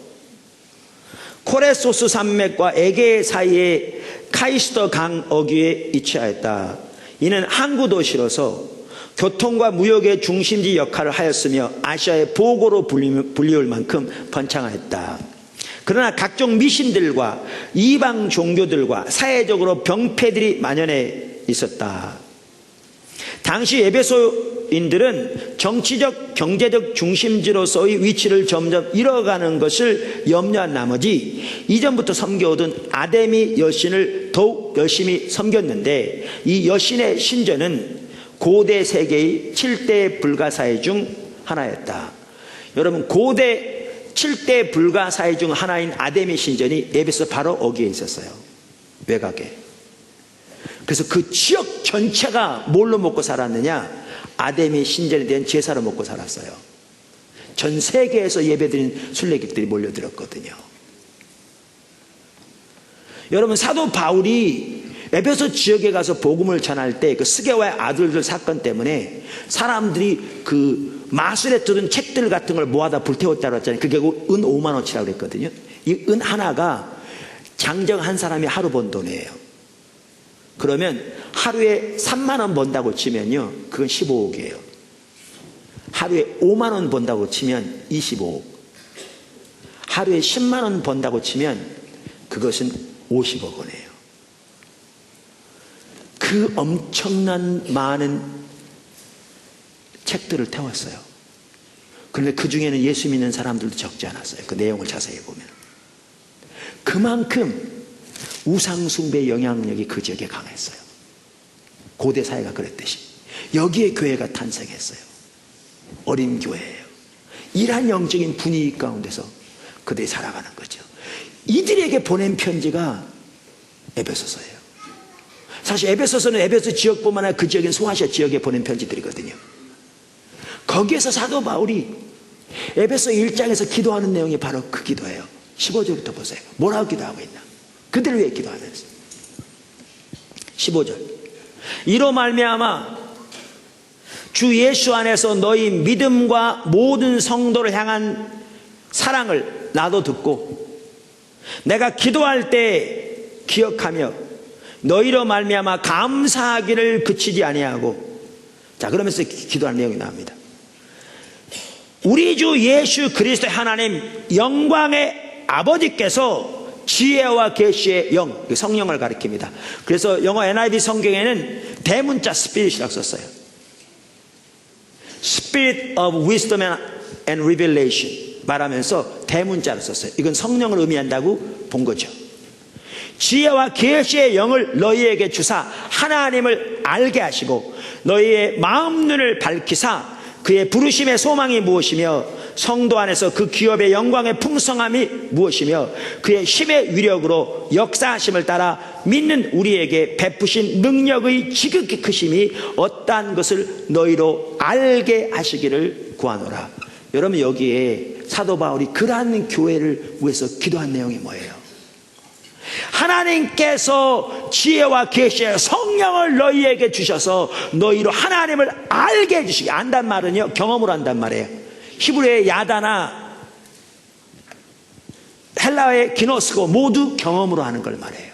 코레소스 산맥과 에게 사이의 카이스터 강 어귀에 위치하였다. 이는 항구 도시로서 교통과 무역의 중심지 역할을 하였으며 아시아의 보고로 불리울 만큼 번창하였다. 그러나 각종 미신들과 이방 종교들과 사회적으로 병폐들이 만연해 있었다. 당시 에베소인들은 정치적, 경제적 중심지로서의 위치를 점점 잃어가는 것을 염려한 나머지 이전부터 섬겨오던 아데미 여신을 더욱 열심히 섬겼는데, 이 여신의 신전은 고대 세계의 7대 불가사의 중 하나였다. 여러분, 고대 7대 불가사의 중 하나인 아데미 신전이 에베소 바로 어기에 있었어요. 외곽에. 그래서 그 지역 전체가 뭘로 먹고 살았느냐? 아데미 신전에 대한 제사로 먹고 살았어요. 전 세계에서 예배드린 순례객들이 몰려들었거든요. 여러분, 사도 바울이 에베소 지역에 가서 복음을 전할 때 그 스게와의 아들들 사건 때문에 사람들이 그 마술에 들은 책들 같은 걸 모아다 불태웠다고 했잖아요. 그게 은 5만 원치라고 그랬거든요. 이 은 하나가 장정 한 사람이 하루 번 돈이에요. 그러면 하루에 3만 원 번다고 치면요, 그건 15억이에요. 하루에 5만 원 번다고 치면 25억. 하루에 10만 원 번다고 치면 그것은 50억 원이에요. 그 엄청난 많은 책들을 태웠어요. 그런데 그 중에는 예수 믿는 사람들도 적지 않았어요. 그 내용을 자세히 보면. 그만큼 우상숭배의 영향력이 그 지역에 강했어요. 고대 사회가 그랬듯이 여기에 교회가 탄생했어요. 어린 교회예요. 이러한 영적인 분위기 가운데서 그들이 살아가는 거죠. 이들에게 보낸 편지가 에베소서예요. 사실 에베소서는 에베소 지역뿐만 아니라 그 지역인 소아시아 지역에 보낸 편지들이거든요. 거기에서 사도 바울이 에베소 1장에서 기도하는 내용이 바로 그 기도예요. 15절부터 보세요. 뭐라고 기도하고 있나? 그들을 위해 기도하면서 15절, 이로 말미암아 주 예수 안에서 너희 믿음과 모든 성도를 향한 사랑을 나도 듣고 내가 기도할 때 기억하며 너희로 말미암아 감사하기를 그치지 아니하고. 자, 그러면서 기도하는 내용이 나옵니다. 우리 주 예수 그리스도의 하나님 영광의 아버지께서 지혜와 계시의 영, 성령을 가리킵니다. 그래서 영어 NIV 성경에는 대문자 스피릿이라고 썼어요. Spirit of Wisdom and Revelation 말하면서 대문자로 썼어요. 이건 성령을 의미한다고 본 거죠. 지혜와 계시의 영을 너희에게 주사 하나님을 알게 하시고 너희의 마음 눈을 밝히사 그의 부르심의 소망이 무엇이며 성도 안에서 그 기업의 영광의 풍성함이 무엇이며 그의 힘의 위력으로 역사하심을 따라 믿는 우리에게 베푸신 능력의 지극히 크심이 어떠한 것을 너희로 알게 하시기를 구하노라. 여러분, 여기에 사도 바울이 그러한 교회를 위해서 기도한 내용이 뭐예요? 하나님께서 지혜와 계시의 성령을 너희에게 주셔서 너희로 하나님을 알게 해주시기. 안단 말은요, 경험으로 한단 말이에요. 히브리어의 야다나 헬라어의 기노스고 모두 경험으로 하는 걸 말해요.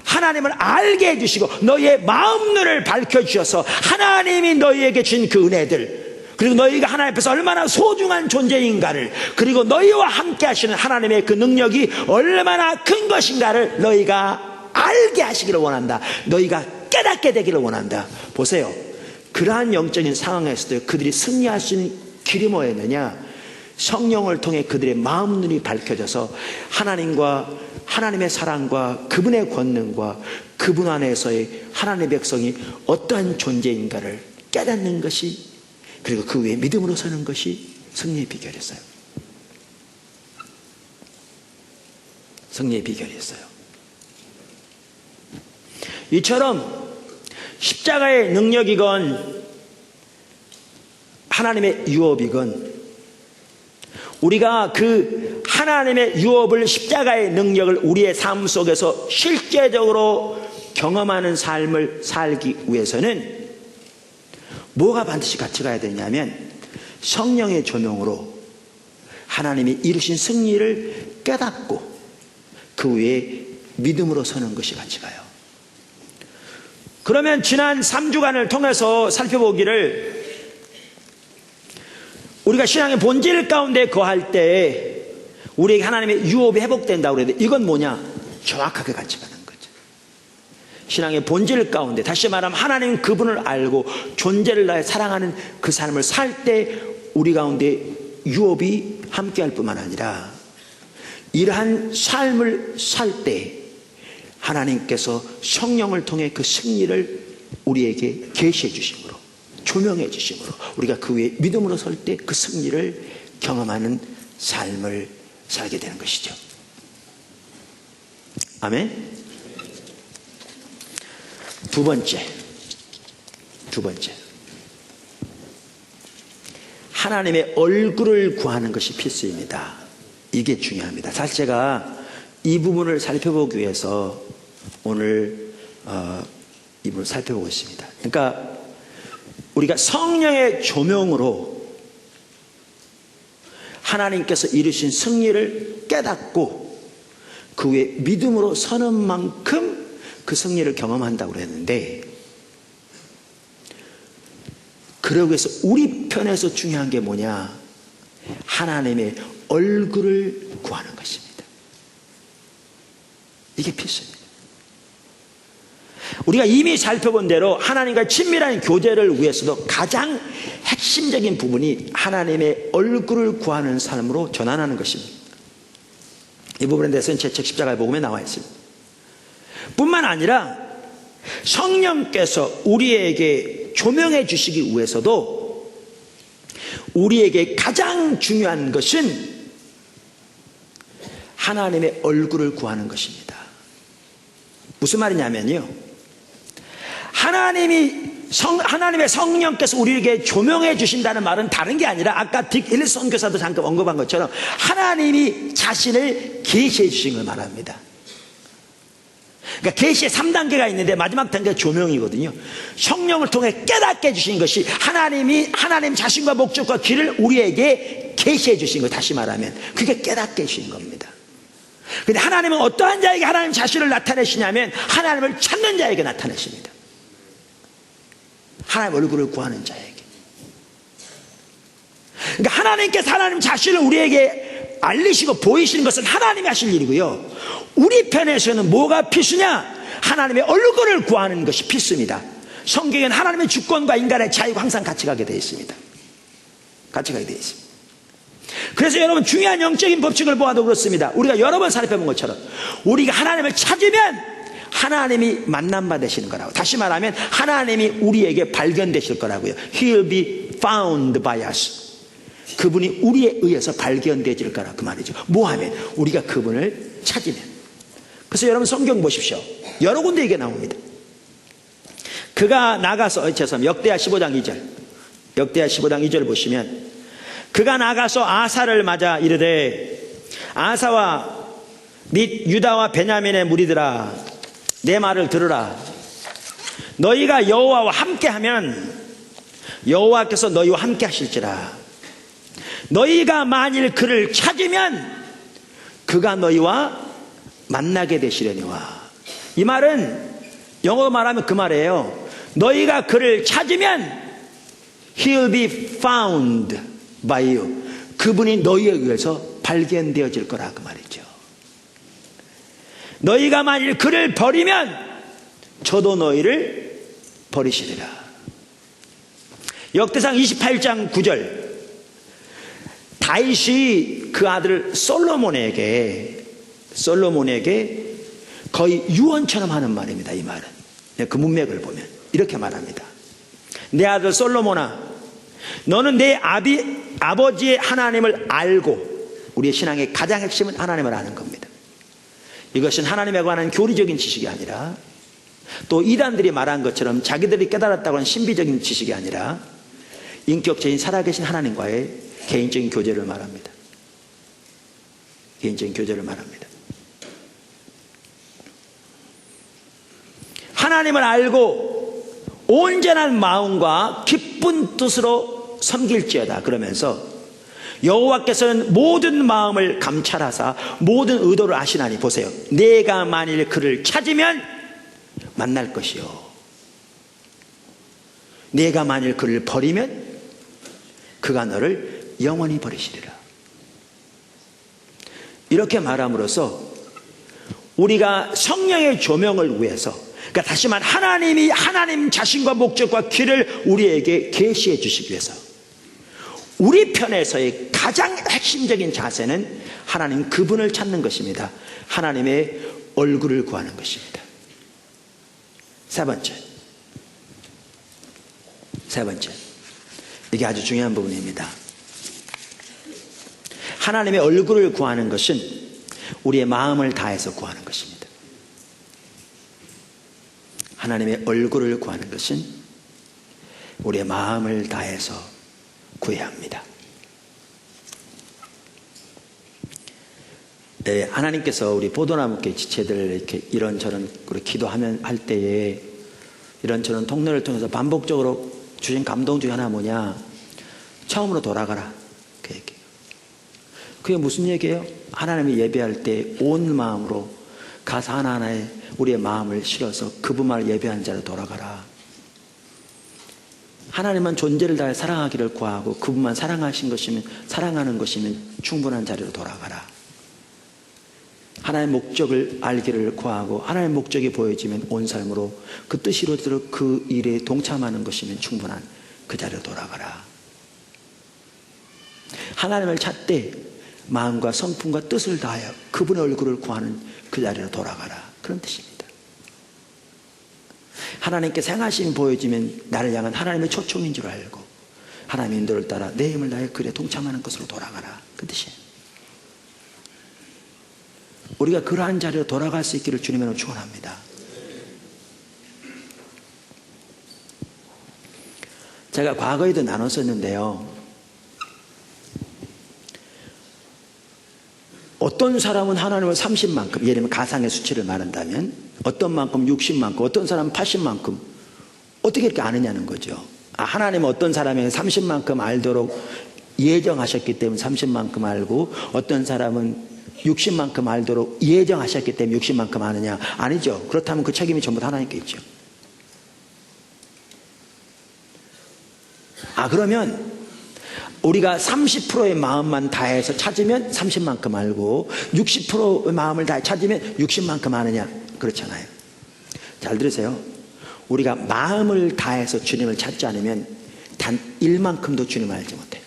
하나님을 알게 해주시고 너희의 마음 눈을 밝혀주셔서 하나님이 너희에게 준 그 은혜들, 그리고 너희가 하나님 앞에서 얼마나 소중한 존재인가를, 그리고 너희와 함께 하시는 하나님의 그 능력이 얼마나 큰 것인가를 너희가 알게 하시기를 원한다. 너희가 깨닫게 되기를 원한다. 보세요. 그러한 영적인 상황에서도 그들이 승리할 수 있는 길이 뭐였느냐? 성령을 통해 그들의 마음 눈이 밝혀져서 하나님과 하나님의 사랑과 그분의 권능과 그분 안에서의 하나님의 백성이 어떠한 존재인가를 깨닫는 것이, 그리고 그 위에 믿음으로 서는 것이 승리의 비결이었어요. 승리의 비결이었어요. 이처럼 십자가의 능력이건 하나님의 유업이건 우리가 그 하나님의 유업을, 십자가의 능력을 우리의 삶 속에서 실제적으로 경험하는 삶을 살기 위해서는 뭐가 반드시 같이 가야 되냐면 성령의 조명으로 하나님이 이루신 승리를 깨닫고 그 위에 믿음으로 서는 것이 같이 가요. 그러면 지난 3주간을 통해서 살펴보기를, 우리가 신앙의 본질 가운데 거할 때 우리에게 하나님의 유업이 회복된다고 그래야 돼. 이건 뭐냐? 정확하게 같이 가는 거죠. 신앙의 본질 가운데, 다시 말하면 하나님 그분을 알고 존재를 다해 사랑하는 그 삶을 살 때 우리 가운데 유업이 함께할 뿐만 아니라 이러한 삶을 살 때 하나님께서 성령을 통해 그 승리를 우리에게 계시해 주심으로, 조명해 주심으로 우리가 그 위에 믿음으로 설 때 그 승리를 경험하는 삶을 살게 되는 것이죠. 아멘. 두 번째, 하나님의 얼굴을 구하는 것이 필수입니다. 이게 중요합니다. 사실 제가 이 부분을 살펴보기 위해서 오늘 이 부분을 살펴보고 있습니다. 그러니까 우리가 성령의 조명으로 하나님께서 이루신 승리를 깨닫고 그 위에 믿음으로 서는 만큼 그 승리를 경험한다고 그랬는데, 그러기 위해서 우리 편에서 중요한 게 뭐냐? 하나님의 얼굴을 구하는 것입니다. 이게 필수입니다. 우리가 이미 살펴본 대로 하나님과 친밀한 교제를 위해서도 가장 핵심적인 부분이 하나님의 얼굴을 구하는 삶으로 전환하는 것입니다. 이 부분에 대해서는 제 책 십자가의 복음에 나와 있습니다. 뿐만 아니라 성령께서 우리에게 조명해 주시기 위해서도 우리에게 가장 중요한 것은 하나님의 얼굴을 구하는 것입니다. 무슨 말이냐면요, 하나님의 성령께서 우리에게 조명해 주신다는 말은 다른 게 아니라 아까 딕 힐리 선교사도 잠깐 언급한 것처럼 하나님이 자신을 계시해 주신 걸 말합니다. 그러니까 계시의 3단계가 있는데 마지막 단계가 조명이거든요. 성령을 통해 깨닫게 해주신 것이 하나님 자신과 목적과 길을 우리에게 계시해 주신 것, 다시 말하면 그게 깨닫게 해주신 겁니다. 그런데 하나님은 어떠한 자에게 하나님 자신을 나타내시냐면 하나님을 찾는 자에게 나타내십니다. 하나님 얼굴을 구하는 자에게. 그러니까 하나님께서 하나님 자신을 우리에게 알리시고 보이시는 것은 하나님이 하실 일이고요, 우리 편에서는 뭐가 필수냐? 하나님의 얼굴을 구하는 것이 필수입니다. 성경에는 하나님의 주권과 인간의 자유가 항상 같이 가게 되어 있습니다. 같이 가게 되어 있습니다. 그래서 여러분, 중요한 영적인 법칙을 보아도 그렇습니다. 우리가 여러 번 살펴본 것처럼 우리가 하나님을 찾으면 하나님이 만남바 되시는 거라고. 다시 말하면 하나님이 우리에게 발견되실 거라고요. He'll be found by us. 그분이 우리에 의해서 발견되질 거라, 그 말이죠. 뭐 하면? 우리가 그분을 찾으면. 그래서 여러분 성경 보십시오. 여러 군데 이게 나옵니다. 그가 나가서, 역대하 15장 2절, 역대하 15장 2절 보시면, 그가 나가서 아사를 맞아 이르되, 아사와 및 유다와 베냐민의 무리들아, 내 말을 들으라. 너희가 여호와와 함께하면 여호와께서 너희와 함께 하실지라. 너희가 만일 그를 찾으면 그가 너희와 만나게 되시려니와. 이 말은 영어로 말하면 그 말이에요. 너희가 그를 찾으면 He'll be found by you. 그분이 너희에 의해서 발견되어질 거라, 그 말이죠. 너희가 만일 그를 버리면 저도 너희를 버리시리라. 역대상 28장 9절, 다윗이 그 아들 솔로몬에게 거의 유언처럼 하는 말입니다. 이 말은 그 문맥을 보면 이렇게 말합니다. 내 아들 솔로몬아, 너는 내 아버지의 하나님을 알고, 우리의 신앙의 가장 핵심은 하나님을 아는 겁니다. 이것은 하나님에 관한 교리적인 지식이 아니라, 또 이단들이 말한 것처럼 자기들이 깨달았다고 하는 신비적인 지식이 아니라 인격적인 살아계신 하나님과의 개인적인 교제를 말합니다. 개인적인 교제를 말합니다. 하나님을 알고 온전한 마음과 기쁜 뜻으로 섬길지어다 그러면서, 여호와께서는 모든 마음을 감찰하사 모든 의도를 아시나니, 보세요, 내가 만일 그를 찾으면 만날 것이요, 내가 만일 그를 버리면 그가 너를 영원히 버리시리라. 이렇게 말함으로써 우리가 성령의 조명을 위해서, 그러니까 다시 말하면 하나님이 하나님 자신과 목적과 길을 우리에게 계시해 주시기 위해서 우리 편에서의 가장 핵심적인 자세는 하나님 그분을 찾는 것입니다. 하나님의 얼굴을 구하는 것입니다. 세 번째, 이게 아주 중요한 부분입니다. 하나님의 얼굴을 구하는 것은 우리의 마음을 다해서 구하는 것입니다. 하나님의 얼굴을 구하는 것은 우리의 마음을 다해서 구해야 합니다. 네, 하나님께서 우리 포도나무께 지체들 이렇게 이런저런 기도하면 할 때에 이런저런 통로를 통해서 반복적으로 주신 감동 중에 하나 뭐냐? 처음으로 돌아가라. 그 얘기예요. 그게 무슨 얘기예요? 하나님이 예배할 때 온 마음으로 가사 하나하나에 우리의 마음을 실어서 그분만을 예배한 자로 돌아가라. 하나님만 존재를 다해 사랑하기를 구하고 그분만 사랑하는 것이면 충분한 자리로 돌아가라. 하나님의 목적을 알기를 구하고 하나님의 목적이 보여지면 온 삶으로 그 뜻이 이루어지도록 그 일에 동참하는 것이면 충분한 그 자리로 돌아가라. 하나님을 찾되 마음과 성품과 뜻을 다하여 그분의 얼굴을 구하는 그 자리로 돌아가라. 그런 뜻입니다. 하나님께서 행하심이 보여지면 나를 향한 하나님의 초청인 줄 알고 하나님의 인도를 따라 내 힘을 다해 그 일에 동참하는 것으로 돌아가라. 그 뜻이에요. 우리가 그러한 자리로 돌아갈 수 있기를 주님으로 축원합니다. 제가 과거에도 나눴었는데요. 어떤 사람은 하나님을 30만큼, 예를 들면 가상의 수치를 말한다면 어떤 만큼 60만큼, 어떤 사람은 80만큼 어떻게 이렇게 아느냐는 거죠. 하나님은 어떤 사람에게 30만큼 알도록 예정하셨기 때문에 30만큼 알고 어떤 사람은 60만큼 알도록 예정하셨기 때문에 60만큼 아느냐? 아니죠. 그렇다면 그 책임이 전부 다 하나님께 있죠. 그러면 우리가 30%의 마음만 다해서 찾으면 30만큼 알고 60%의 마음을 다해 찾으면 60만큼 아느냐? 그렇잖아요. 잘 들으세요. 우리가 마음을 다해서 주님을 찾지 않으면 단 1만큼도 주님을 알지 못해요.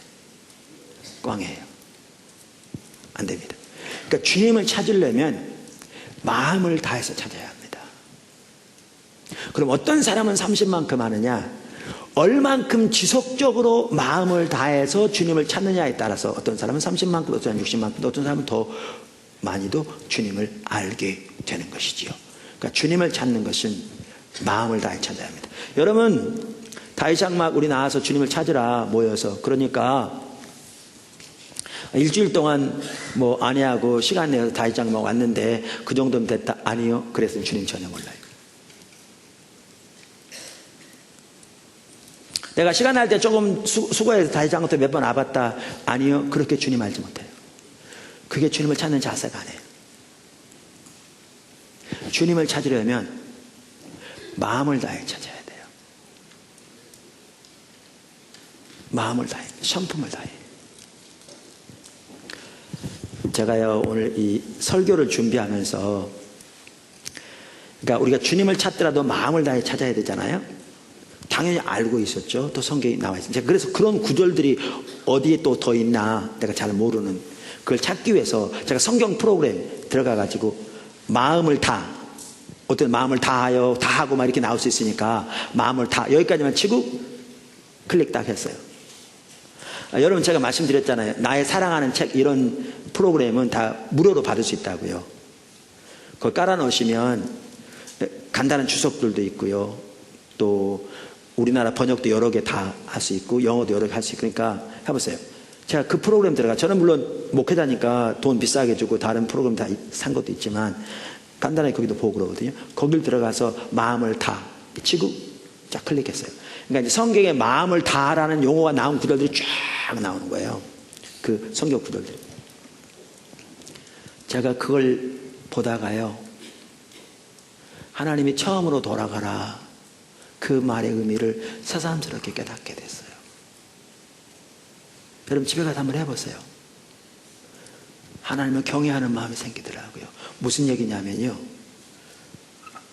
꽝이에요. 안 됩니다. 그러니까 주님을 찾으려면 마음을 다해서 찾아야 합니다. 그럼 어떤 사람은 30만큼 하느냐? 얼만큼 지속적으로 마음을 다해서 주님을 찾느냐에 따라서 어떤 사람은 30만큼, 어떤 사람은 60만큼, 어떤 사람은 더 많이도 주님을 알게 되는 것이지요. 그러니까 주님을 찾는 것은 마음을 다해 찾아야 합니다. 여러분, 다윗장막 우리 나와서 주님을 찾으라 모여서, 그러니까 일주일 동안 뭐 아내하고 시간 내서 다윗장막 왔는데 그 정도면 됐다? 아니요. 그랬으면 주님 전혀 몰라요. 내가 시간 날 때 조금 수고해서 다윗장막도 몇 번 와봤다? 아니요. 그렇게 주님 알지 못해요. 그게 주님을 찾는 자세가 아니에요. 주님을 찾으려면 마음을 다해 찾아야 돼요. 마음을 다해, 성품을 다해. 제가요 오늘 이 설교를 준비하면서, 그러니까 우리가 주님을 찾더라도 마음을 다해 찾아야 되잖아요. 당연히 알고 있었죠. 또 성경이 나와 있어요. 그래서 그런 구절들이 어디에 또 더 있나 내가 잘 모르는 그걸 찾기 위해서 제가 성경 프로그램 들어가 가지고 마음을 다, 어떤 마음을 다하여 다하고 막 이렇게 나올 수 있으니까 마음을 다 여기까지만 치고 클릭 딱 했어요. 여러분 제가 말씀드렸잖아요. 나의 사랑하는 책 이런 프로그램은 다 무료로 받을 수 있다고요. 그걸 깔아 놓으시면 간단한 주석들도 있고요. 또 우리나라 번역도 여러 개 다 할 수 있고 영어도 여러 개 할 수 있고, 그러니까 해보세요. 제가 그 프로그램 저는 물론 목회자니까 돈 비싸게 주고 다른 프로그램 다 산 것도 있지만 간단하게 거기도 보고 그러거든요. 거길 들어가서 마음을 다 치고 쫙 클릭했어요. 그러니까 이제 성경에 마음을 다라는 용어가 나온 구절들이 쫙 나오는 거예요. 그 성경 구절들이. 제가 그걸 보다가요, 하나님이 처음으로 돌아가라 그 말의 의미를 새삼스럽게 깨닫게 됐어요. 여러분 집에 가서 한번 해보세요. 하나님을 경외하는 마음이 생기더라고요. 무슨 얘기냐면요,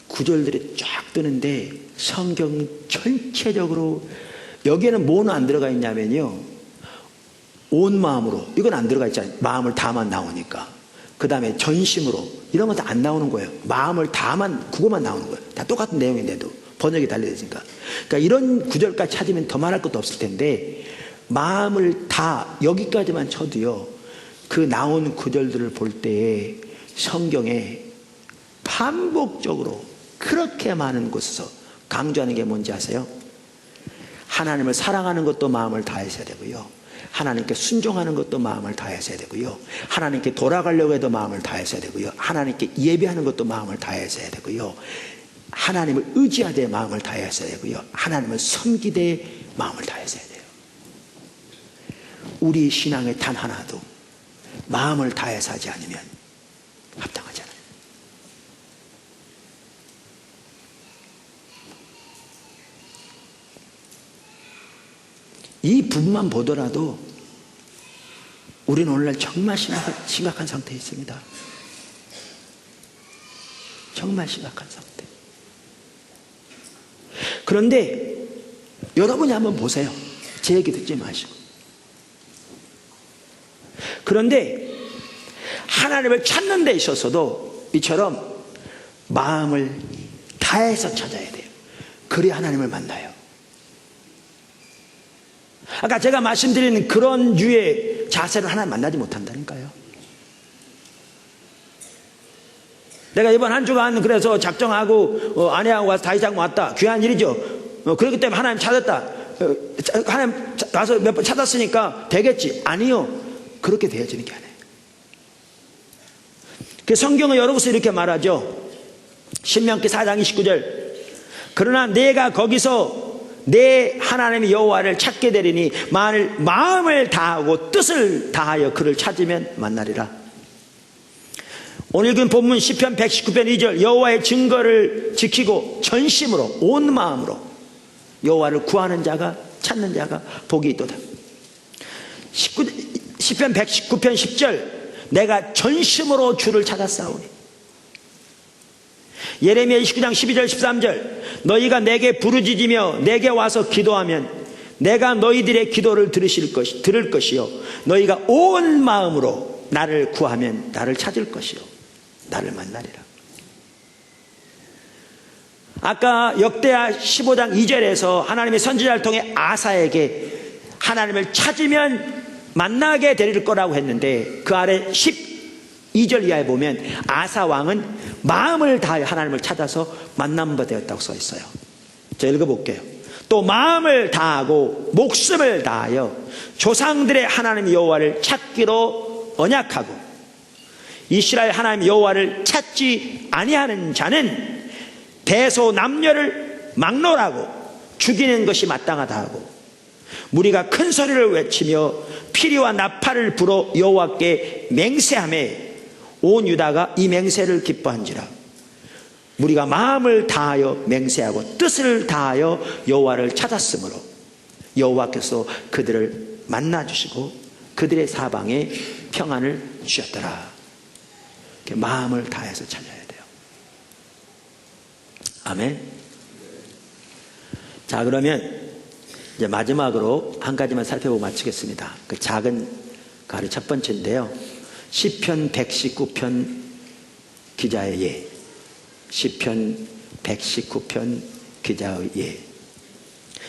구절들이 쫙 뜨는데 성경 전체적으로 여기에는 뭐는 안 들어가 있냐면요, 온 마음으로, 이건 안 들어가 있잖아요. 마음을 다만 나오니까. 그 다음에 전심으로, 이런 건 다 안 나오는 거예요. 마음을 다만, 그거만 나오는 거예요. 다 똑같은 내용인데도 번역이 달려있으니까. 그러니까 이런 구절까지 찾으면 더 말할 것도 없을 텐데, 마음을 다 여기까지만 쳐도요, 그 나온 구절들을 볼 때에 성경에 반복적으로 그렇게 많은 곳에서 강조하는 게 뭔지 아세요? 하나님을 사랑하는 것도 마음을 다해서 되고요, 하나님께 순종하는 것도 마음을 다해서 되고요, 하나님께 돌아가려고 해도 마음을 다해서 되고요, 하나님께 예배하는 것도 마음을 다해서 해야 되고요, 하나님을 의지하되 마음을 다해서 해야 되고요, 하나님을 섬기되 마음을 다해서 해야 돼요. 우리 신앙의 단 하나도 마음을 다해서 하지 않으면 합당하잖아요. 이 부분만 보더라도 우리는 오늘날 정말 심각한 상태에 있습니다. 정말 심각한 상태. 그런데 여러분이 한번 보세요. 제 얘기 듣지 마시고. 그런데 하나님을 찾는 데 있어서도 이처럼 마음을 다해서 찾아야 돼요. 그래야 하나님을 만나요. 아까 제가 말씀드린 그런 유의 자세를 하나님 만나지 못한다니까요. 내가 이번 한 주간 그래서 작정하고 아내하고 와서 다이장 왔다. 귀한 일이죠. 그렇기 때문에 하나님 찾았다. 하나님 가서 몇 번 찾았으니까 되겠지. 아니요. 그렇게 되어지는 게 아니에요. 그 성경은 여러 곳에 이렇게 말하죠. 신명기 4장 29절. 그러나 내가 거기서 내 하나님 여호와를 찾게 되리니 만일 마음을 다하고 뜻을 다하여 그를 찾으면 만나리라. 오늘 읽은 본문 시편 119편 2절. 여호와의 증거를 지키고 전심으로 온 마음으로 여호와를 구하는 자가, 찾는 자가 복이 있도다. 시편 119편 10절. 내가 전심으로 주를 찾았사오니. 예레미야 29장 12절 13절. 너희가 내게 부르짖으며 내게 와서 기도하면 내가 너희들의 기도를 들을 것이요 너희가 온 마음으로 나를 구하면 나를 찾을 것이요 나를 만나리라. 아까 역대하 15장 2절에서 하나님의 선지자를 통해 아사에게 하나님을 찾으면 만나게 될 거라고 했는데, 그 아래 12절 이하에 보면 아사 왕은 마음을 다하여 하나님을 찾아서 만남 바 되었다고 써 있어요. 자, 읽어볼게요. 또 마음을 다하고 목숨을 다하여 조상들의 하나님 여호와를 찾기로 언약하고 이스라엘 하나님 여호와를 찾지 아니하는 자는 대소남녀를 막론하고 죽이는 것이 마땅하다 하고 무리가 큰 소리를 외치며 피리와 나팔을 불어 여호와께 맹세하며 온 유다가 이 맹세를 기뻐한지라. 무리가 마음을 다하여 맹세하고 뜻을 다하여 여호와를 찾았으므로 여호와께서 그들을 만나주시고 그들의 사방에 평안을 주셨더라. 마음을 다해서 찾아야 돼요. 아멘. 자, 그러면 이제 마지막으로 한 가지만 살펴보고 마치겠습니다. 그 작은 가리 첫 번째인데요. 시편 119편 기자의 예. 시편 119편 기자의 예.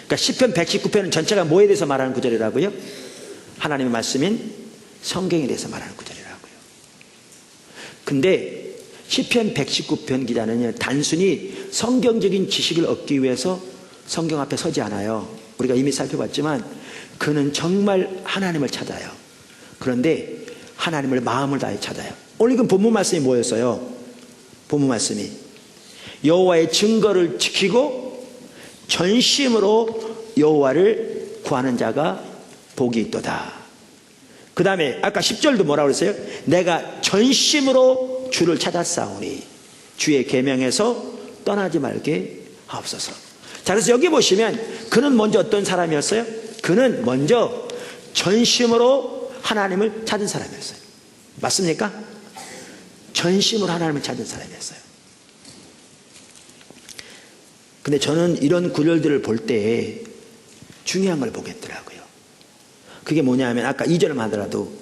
그러니까 시편 119편은 전체가 뭐에 대해서 말하는 구절이라고요? 하나님의 말씀인 성경에 대해서 말하는 구절이라고요. 근데 시편 119편 기자는요, 단순히 성경적인 지식을 얻기 위해서 성경 앞에 서지 않아요. 우리가 이미 살펴봤지만 그는 정말 하나님을 찾아요. 그런데 하나님을 마음을 다해 찾아요. 오늘 그 본문 말씀이 뭐였어요? 본문 말씀이 여호와의 증거를 지키고 전심으로 여호와를 구하는 자가 복이 있도다. 그 다음에 아까 10절도 뭐라고 그랬어요? 내가 전심으로 주를 찾았사오니 주의 계명에서 떠나지 말게 하옵소서. 자, 그래서 여기 보시면 그는 먼저 어떤 사람이었어요? 그는 먼저 전심으로 하나님을 찾은 사람이었어요. 맞습니까? 전심으로 하나님을 찾은 사람이었어요. 근데 저는 이런 구절들을 볼 때 중요한 걸 보겠더라고요. 그게 뭐냐면 아까 2절을 하더라도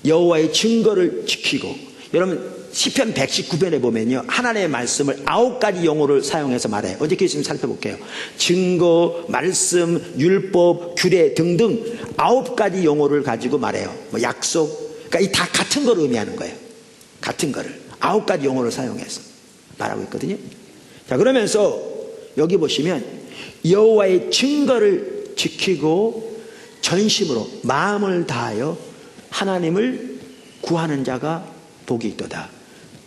여호와의 증거를 지키고, 여러분 시편 119편에 보면요, 하나님의 말씀을 9가지 용어를 사용해서 말해요. 어저께 있으면 살펴볼게요. 증거, 말씀, 율법, 규례 등등 9가지 용어를 가지고 말해요. 뭐 약속, 그러니까 이 다 같은 걸 의미하는 거예요. 같은 거를 9가지 용어를 사용해서 말하고 있거든요. 자, 그러면서 여기 보시면 여호와의 증거를 지키고 전심으로 마음을 다하여 하나님을 구하는 자가 복이 있도다.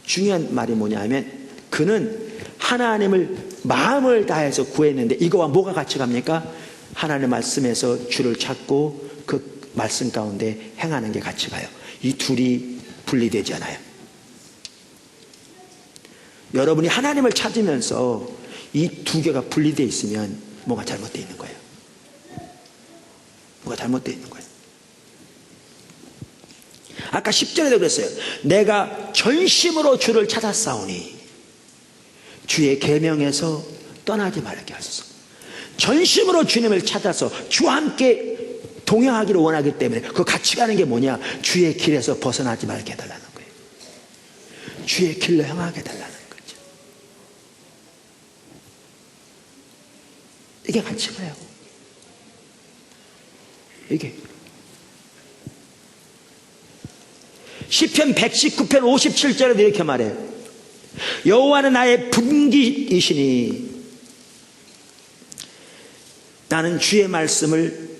중요한 말이 뭐냐면 그는 하나님을 마음을 다해서 구했는데, 이거와 뭐가 같이 갑니까? 하나님의 말씀에서 주를 찾고 그 말씀 가운데 행하는 게 같이 가요. 이 둘이 분리되지 않아요. 여러분이 하나님을 찾으면서 이 두 개가 분리되어 있으면 뭐가 잘못되어 있는 거예요. 뭐가 잘못되어 있는 거예요. 아까 10절에도 그랬어요. 내가 전심으로 주를 찾았사오니 주의 계명에서 떠나지 말게 하소서. 전심으로 주님을 찾아서 주와 함께 동행하기를 원하기 때문에 그 같이 가는 게 뭐냐? 주의 길에서 벗어나지 말게 해달라는 거예요. 주의 길로 향하게 해달라는 거죠. 이게 같이 가요. 이게 시편 119편 57절에도 이렇게 말해요. 여호와는 나의 분기이시니 나는 주의 말씀을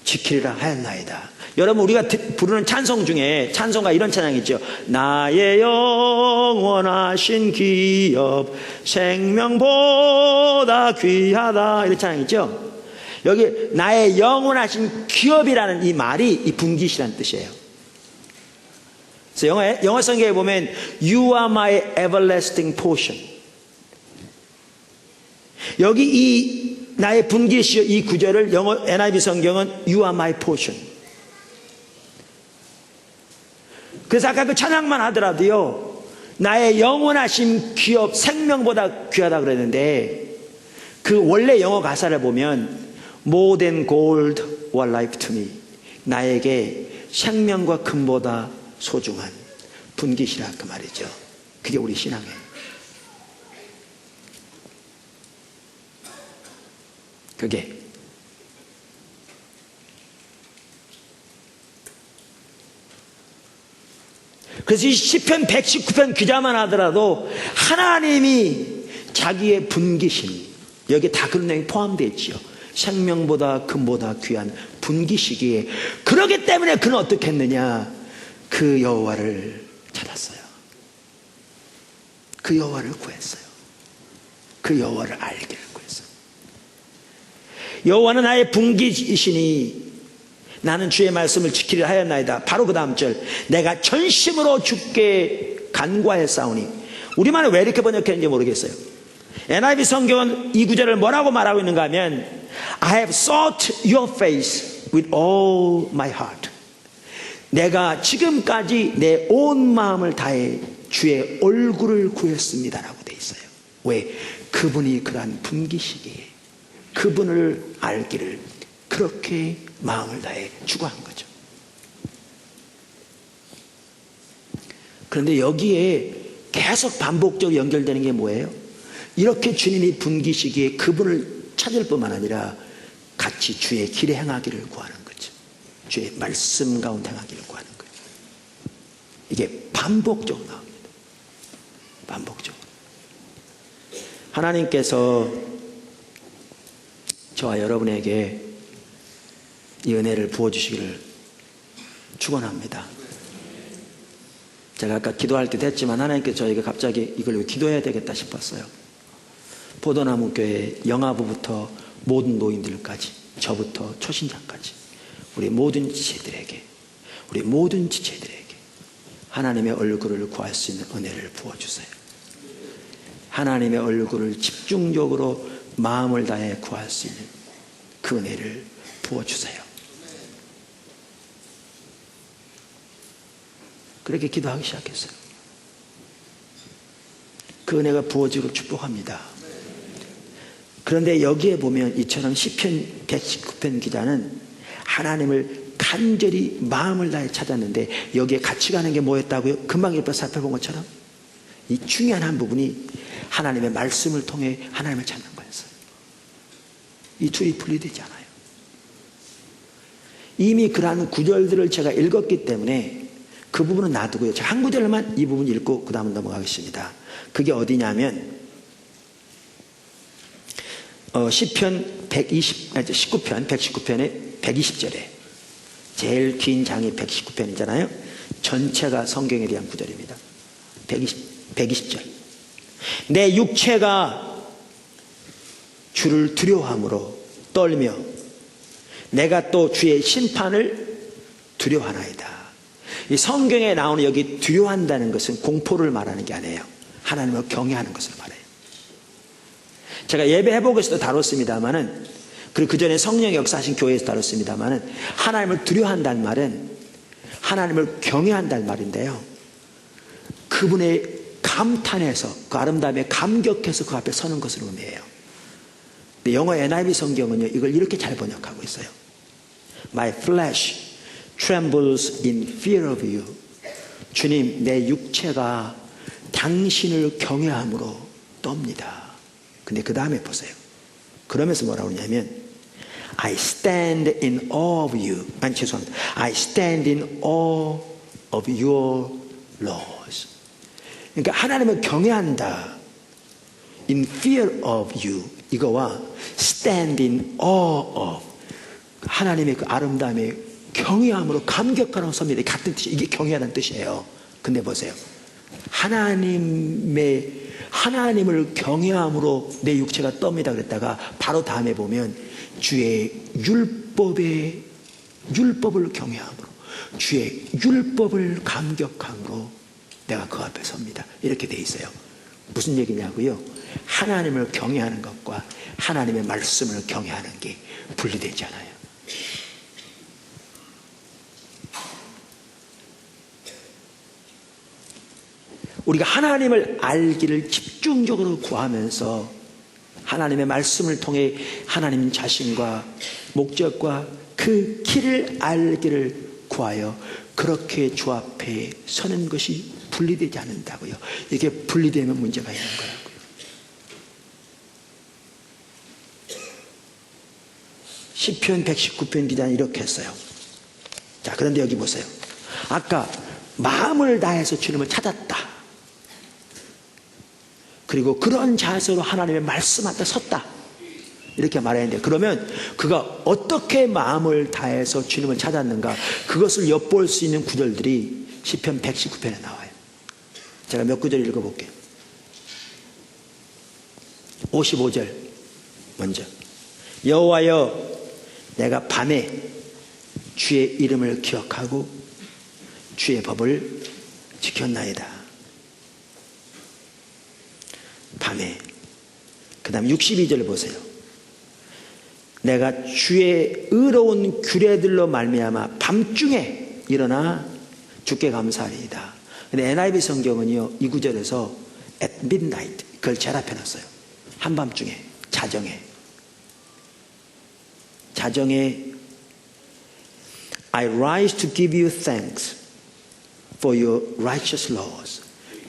지키리라 하였나이다. 여러분, 우리가 부르는 찬송 중에 찬송가 이런 찬양이 있죠. 나의 영원하신 기업 생명보다 귀하다, 이런 찬양이 있죠. 여기 나의 영원하신 기업이라는 이 말이 이 분기시라는 뜻이에요. 그래서 영어 성경에 보면 You are my everlasting portion, 여기 이 나의 분기시여 이 구절을 영어 NIV 성경은 You are my portion. 그래서 아까 그 찬양만 하더라도요, 나의 영원하신 기업 생명보다 귀하다 그랬는데 그 원래 영어 가사를 보면 More than gold or life to me, 나에게 생명과 금보다 소중한 분기시라, 그 말이죠. 그게 우리 신앙이에요. 그게 그래서 이 시편 119편 기자만 하더라도 하나님이 자기의 분기신, 여기 다 그런 내용이 포함되어 있죠. 생명보다 금보다 귀한 분기시기에, 그러기 때문에 그는 어떻게 했느냐? 그 여호와를 찾았어요. 그 여호와를 구했어요. 그 여호와를 알기를 구했어요. 여호와는 나의 분기이시니 나는 주의 말씀을 지키려 하였나이다. 바로 그 다음 절, 내가 전심으로 주께 간구하였사오니. 우리말은 왜 이렇게 번역했는지 모르겠어요. NIV 성경은 이 구절을 뭐라고 말하고 있는가 하면 I have sought your face with all my heart. 내가 지금까지 내 온 마음을 다해 주의 얼굴을 구했습니다 라고 돼 있어요. 왜? 그분이 그러한 분기시기에 그분을 알기를 그렇게 마음을 다해 추구한 거죠. 그런데 여기에 계속 반복적으로 연결되는 게 뭐예요? 이렇게 주님이 분기시기에 그분을 찾을 뿐만 아니라 같이 주의 길에 행하기를 구하는 거죠. 주의 말씀 가운데 행하기를 구하는 거예요. 이게 반복적으로 나옵니다. 반복적으로. 하나님께서 저와 여러분에게 이 은혜를 부어주시기를 축원합니다. 제가 아까 기도할 때도 했지만 하나님께서 저에게 갑자기 이걸 기도해야 되겠다 싶었어요. 포도나무 교회 영아부부터 모든 노인들까지, 저부터 초신자까지 우리 모든 지체들에게, 우리 모든 지체들에게 하나님의 얼굴을 구할 수 있는 은혜를 부어주세요. 하나님의 얼굴을 집중적으로 마음을 다해 구할 수 있는 그 은혜를 부어주세요. 그렇게 기도하기 시작했어요. 그 은혜가 부어지고 축복합니다. 그런데 여기에 보면 이처럼 시편 119편 기자는 하나님을 간절히 마음을 다해 찾았는데 여기에 같이 가는 게 뭐였다고요? 금방 옆에 살펴본 것처럼 이 중요한 한 부분이 하나님의 말씀을 통해 하나님을 찾는 거였어요. 이 둘이 분리되지 않아요. 이미 그러한 구절들을 제가 읽었기 때문에 그 부분은 놔두고요. 제가 한 구절만 이 부분 읽고 그 다음은 넘어가겠습니다. 그게 어디냐면 시편 19편 119편의 120절에 제일 긴 장이 119편이잖아요. 전체가 성경에 대한 구절입니다. 120절. 내 육체가 주를 두려워함으로 떨며 내가 또 주의 심판을 두려워하나이다. 이 성경에 나오는 여기 두려워한다는 것은 공포를 말하는 게 아니에요. 하나님을 경외하는 것을 말해요. 제가 예배 회복에서도 다뤘습니다마는, 그리고 그 전에 성령의 역사하신 교회에서 다뤘습니다마는, 하나님을 두려워한다는 말은 하나님을 경외한다는 말인데요. 그분의 감탄해서, 그 아름다움에 감격해서 그 앞에 서는 것을 의미해요. 근데 영어 NIV 성경은요, 이걸 이렇게 잘 번역하고 있어요. My flesh trembles in fear of you. 주님, 내 육체가 당신을 경외함으로 떱니다. 근데 그 다음에 보세요. 그러면서 뭐라고 하냐면 I stand in awe of you. 죄송합니다. I stand in awe of your laws. 그러니까 하나님을 경외한다. In fear of you. 이거와 stand in awe of. 하나님의 그 아름다움에 경외함으로 감격하는 섭니다. 같은 뜻이, 이게 경외하는 뜻이에요. 근데 보세요. 하나님을 경외함으로 내 육체가 떱니다 그랬다가 바로 다음에 보면 주의 율법을 경외함으로, 주의 율법을 감격함으로 내가 그 앞에 섭니다. 이렇게 돼 있어요. 무슨 얘기냐고요? 하나님을 경외하는 것과 하나님의 말씀을 경외하는 게 분리되지 않아요. 우리가 하나님을 알기를 집중적으로 구하면서 하나님의 말씀을 통해 하나님 자신과 목적과 그 길을 알기를 구하여 그렇게 주 앞에 서는 것이 분리되지 않는다고요. 이게 분리되면 문제가 있는 거라고요. 시편 119편 기자는 이렇게 했어요. 자, 그런데 여기 보세요. 아까 마음을 다해서 주님을 찾았다. 그리고 그런 자세로 하나님의 말씀 앞에 섰다. 이렇게 말했는데, 그러면 그가 어떻게 마음을 다해서 주님을 찾았는가, 그것을 엿볼 수 있는 구절들이 시편 119편에 나와요. 제가 몇 구절 읽어볼게요. 55절 먼저. 여호와여, 내가 밤에 주의 이름을 기억하고 주의 법을 지켰나이다. 밤에. 그 다음 62절 보세요. 내가 주의 의로운 규례들로 말미암아 밤중에 일어나 주께 감사하리이다. 근데 NIV 성경은요, 이 구절에서 at midnight, 그걸 잘 앞에놨어요. 한밤중에, 자정에 I rise to give you thanks for your righteous laws.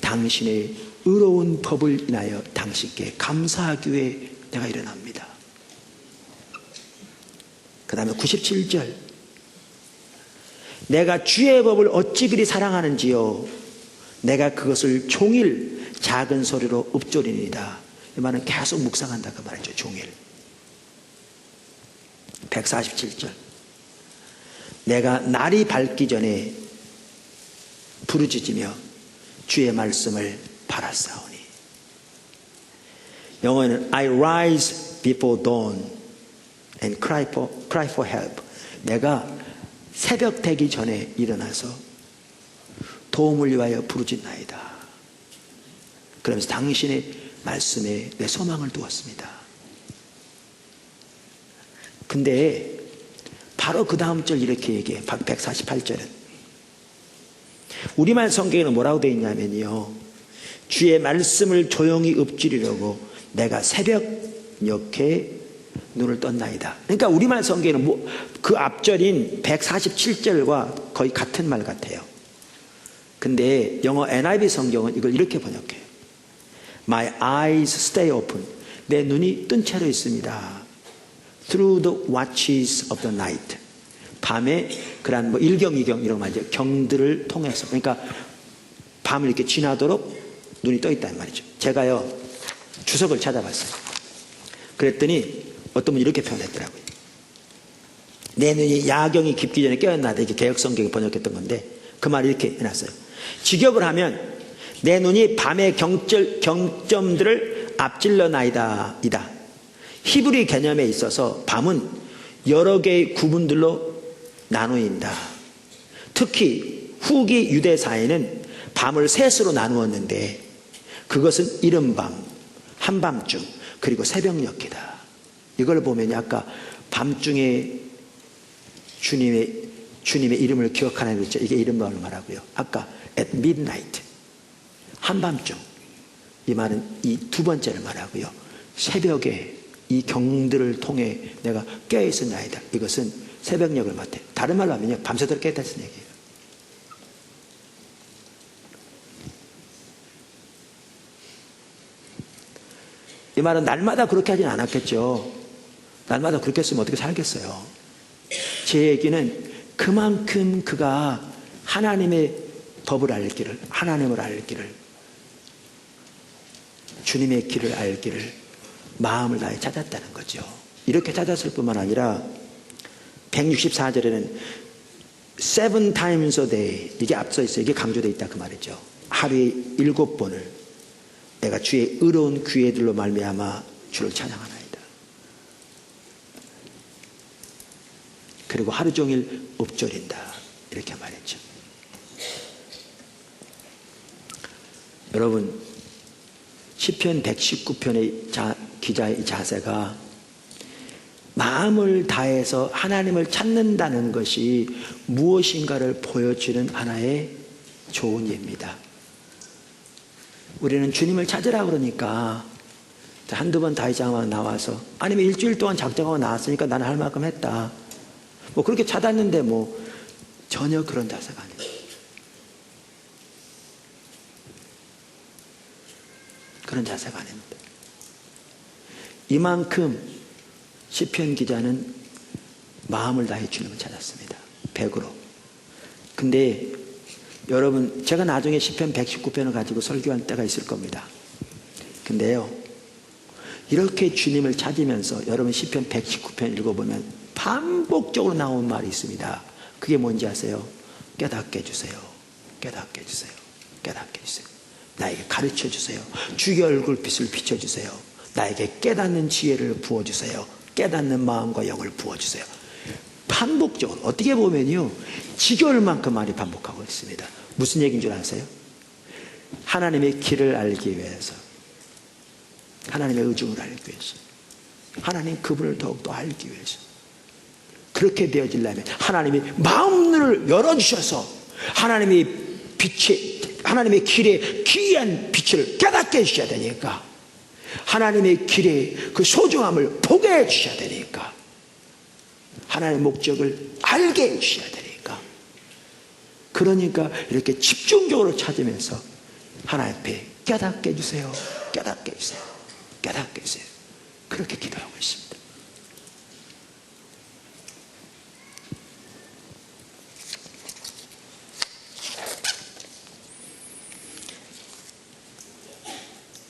당신의 의로운 법을 인하여 당신께 감사하기 위해 내가 일어납니다. 그 다음에 97절. 내가 주의 법을 어찌 그리 사랑하는지요. 내가 그것을 종일 작은 소리로 읊조리니이다. 이 말은 계속 묵상한다 그 말이죠. 종일. 147절. 내가 날이 밝기 전에 부르짖으며 주의 말씀을 바라사오니. 영어에는 I rise before dawn and cry for help. 내가 새벽 되기 전에 일어나서 도움을 위하여 부르짖나이다. 그러면서 당신의 말씀에 내 소망을 두었습니다. 근데 바로 그 다음 절 이렇게 얘기해. 148절은 우리말 성경에는 뭐라고 되어 있냐면요, 주의 말씀을 조용히 읊조리려고 내가 새벽 역해 눈을 떴나이다. 그러니까 우리말 성경에는 그 앞절인 147절과 거의 같은 말 같아요. 근데 영어 NIV 성경은 이걸 이렇게 번역해요. My eyes stay open. 내 눈이 뜬 채로 있습니다. Through the watches of the night. 밤에 그러한 일경, 이경 이런 말이죠. 경들을 통해서. 그러니까 밤을 이렇게 지나도록 눈이 떠 있다는 말이죠. 제가요 주석을 찾아봤어요. 그랬더니 어떤 분이 이렇게 표현했더라고요. 내 눈이 야경이 깊기 전에 깨어나다. 이렇게 개역성경이 번역했던 건데 그 말이 이렇게 해놨어요. 직역을 하면 내 눈이 밤의 경점들을 앞질러 나이다 이다. 히브리 개념에 있어서 밤은 여러 개의 구분들로 나누인다. 특히 후기 유대사회는 밤을 셋으로 나누었는데 그것은 이른밤, 한밤중, 그리고 새벽녘이다. 이걸 보면 아까 밤중에 주님의 이름을 기억하는 거죠. 이게 이른밤을 말하고요. 아까 at midnight, 한밤중, 이 말은 이 두 번째를 말하고요. 새벽에 이 경들을 통해 내가 깨어있었나이다. 이것은 새벽녘을 말해요. 다른 말로 하면요, 밤새도록 깨어있다는 얘기예요. 이 말은 날마다 그렇게 하진 않았겠죠. 날마다 그렇게 했으면 어떻게 살겠어요. 제 얘기는 그만큼 그가 하나님의 법을 알기를, 하나님을 알기를, 주님의 길을 알기를 마음을 다해 찾았다는 거죠. 이렇게 찾았을 뿐만 아니라 164절에는 7 times a day, 이게 앞서 있어요. 이게 강조되어 있다 그 말이죠. 하루에 7번을 내가 주의 의로운 귀에들로 말미암아 주를 찬양하나이다. 그리고 하루 종일 읊조린다. 이렇게 말했죠. 여러분, 시편 119편의 기자의 자세가 마음을 다해서 하나님을 찾는다는 것이 무엇인가를 보여주는 하나의 좋은 예입니다. 우리는 주님을 찾으라 그러니까 한두 번 다이장만 나와서 아니면 일주일 동안 작정하고 나왔으니까 나는 할 만큼 했다. 그렇게 찾았는데 전혀 그런 자세가 아니에요. 그런 자세가 아닙니다. 이만큼 시편 기자는 마음을 다해 주님을 찾았습니다. 100으로. 근데 여러분, 제가 나중에 시편 119편을 가지고 설교할 때가 있을 겁니다. 근데요, 이렇게 주님을 찾으면서 여러분 시편 119편 읽어보면 반복적으로 나온 말이 있습니다. 그게 뭔지 아세요? 깨닫게 해주세요. 깨닫게 해주세요. 깨닫게 해주세요. 나에게 가르쳐 주세요. 주의 얼굴빛을 비춰주세요. 나에게 깨닫는 지혜를 부어주세요. 깨닫는 마음과 영을 부어주세요. 반복적으로, 어떻게 보면요, 지겨울 만큼 많이 반복하고 있습니다. 무슨 얘기인 줄 아세요? 하나님의 길을 알기 위해서, 하나님의 의중을 알기 위해서, 하나님 그분을 더욱더 알기 위해서, 그렇게 되어지려면 하나님이 마음을 열어주셔서 하나님의 하나님의 길에 귀한 빛을 깨닫게 해주셔야 되니까, 하나님의 길에 그 소중함을 보게 해주셔야 되니까, 하나님의 목적을 알게 해주셔야 되니까, 그러니까 이렇게 집중적으로 찾으면서 하나님 앞에 깨닫게 해주세요. 깨닫게 해주세요. 깨닫게 해주세요. 그렇게 기도하고 있습니다.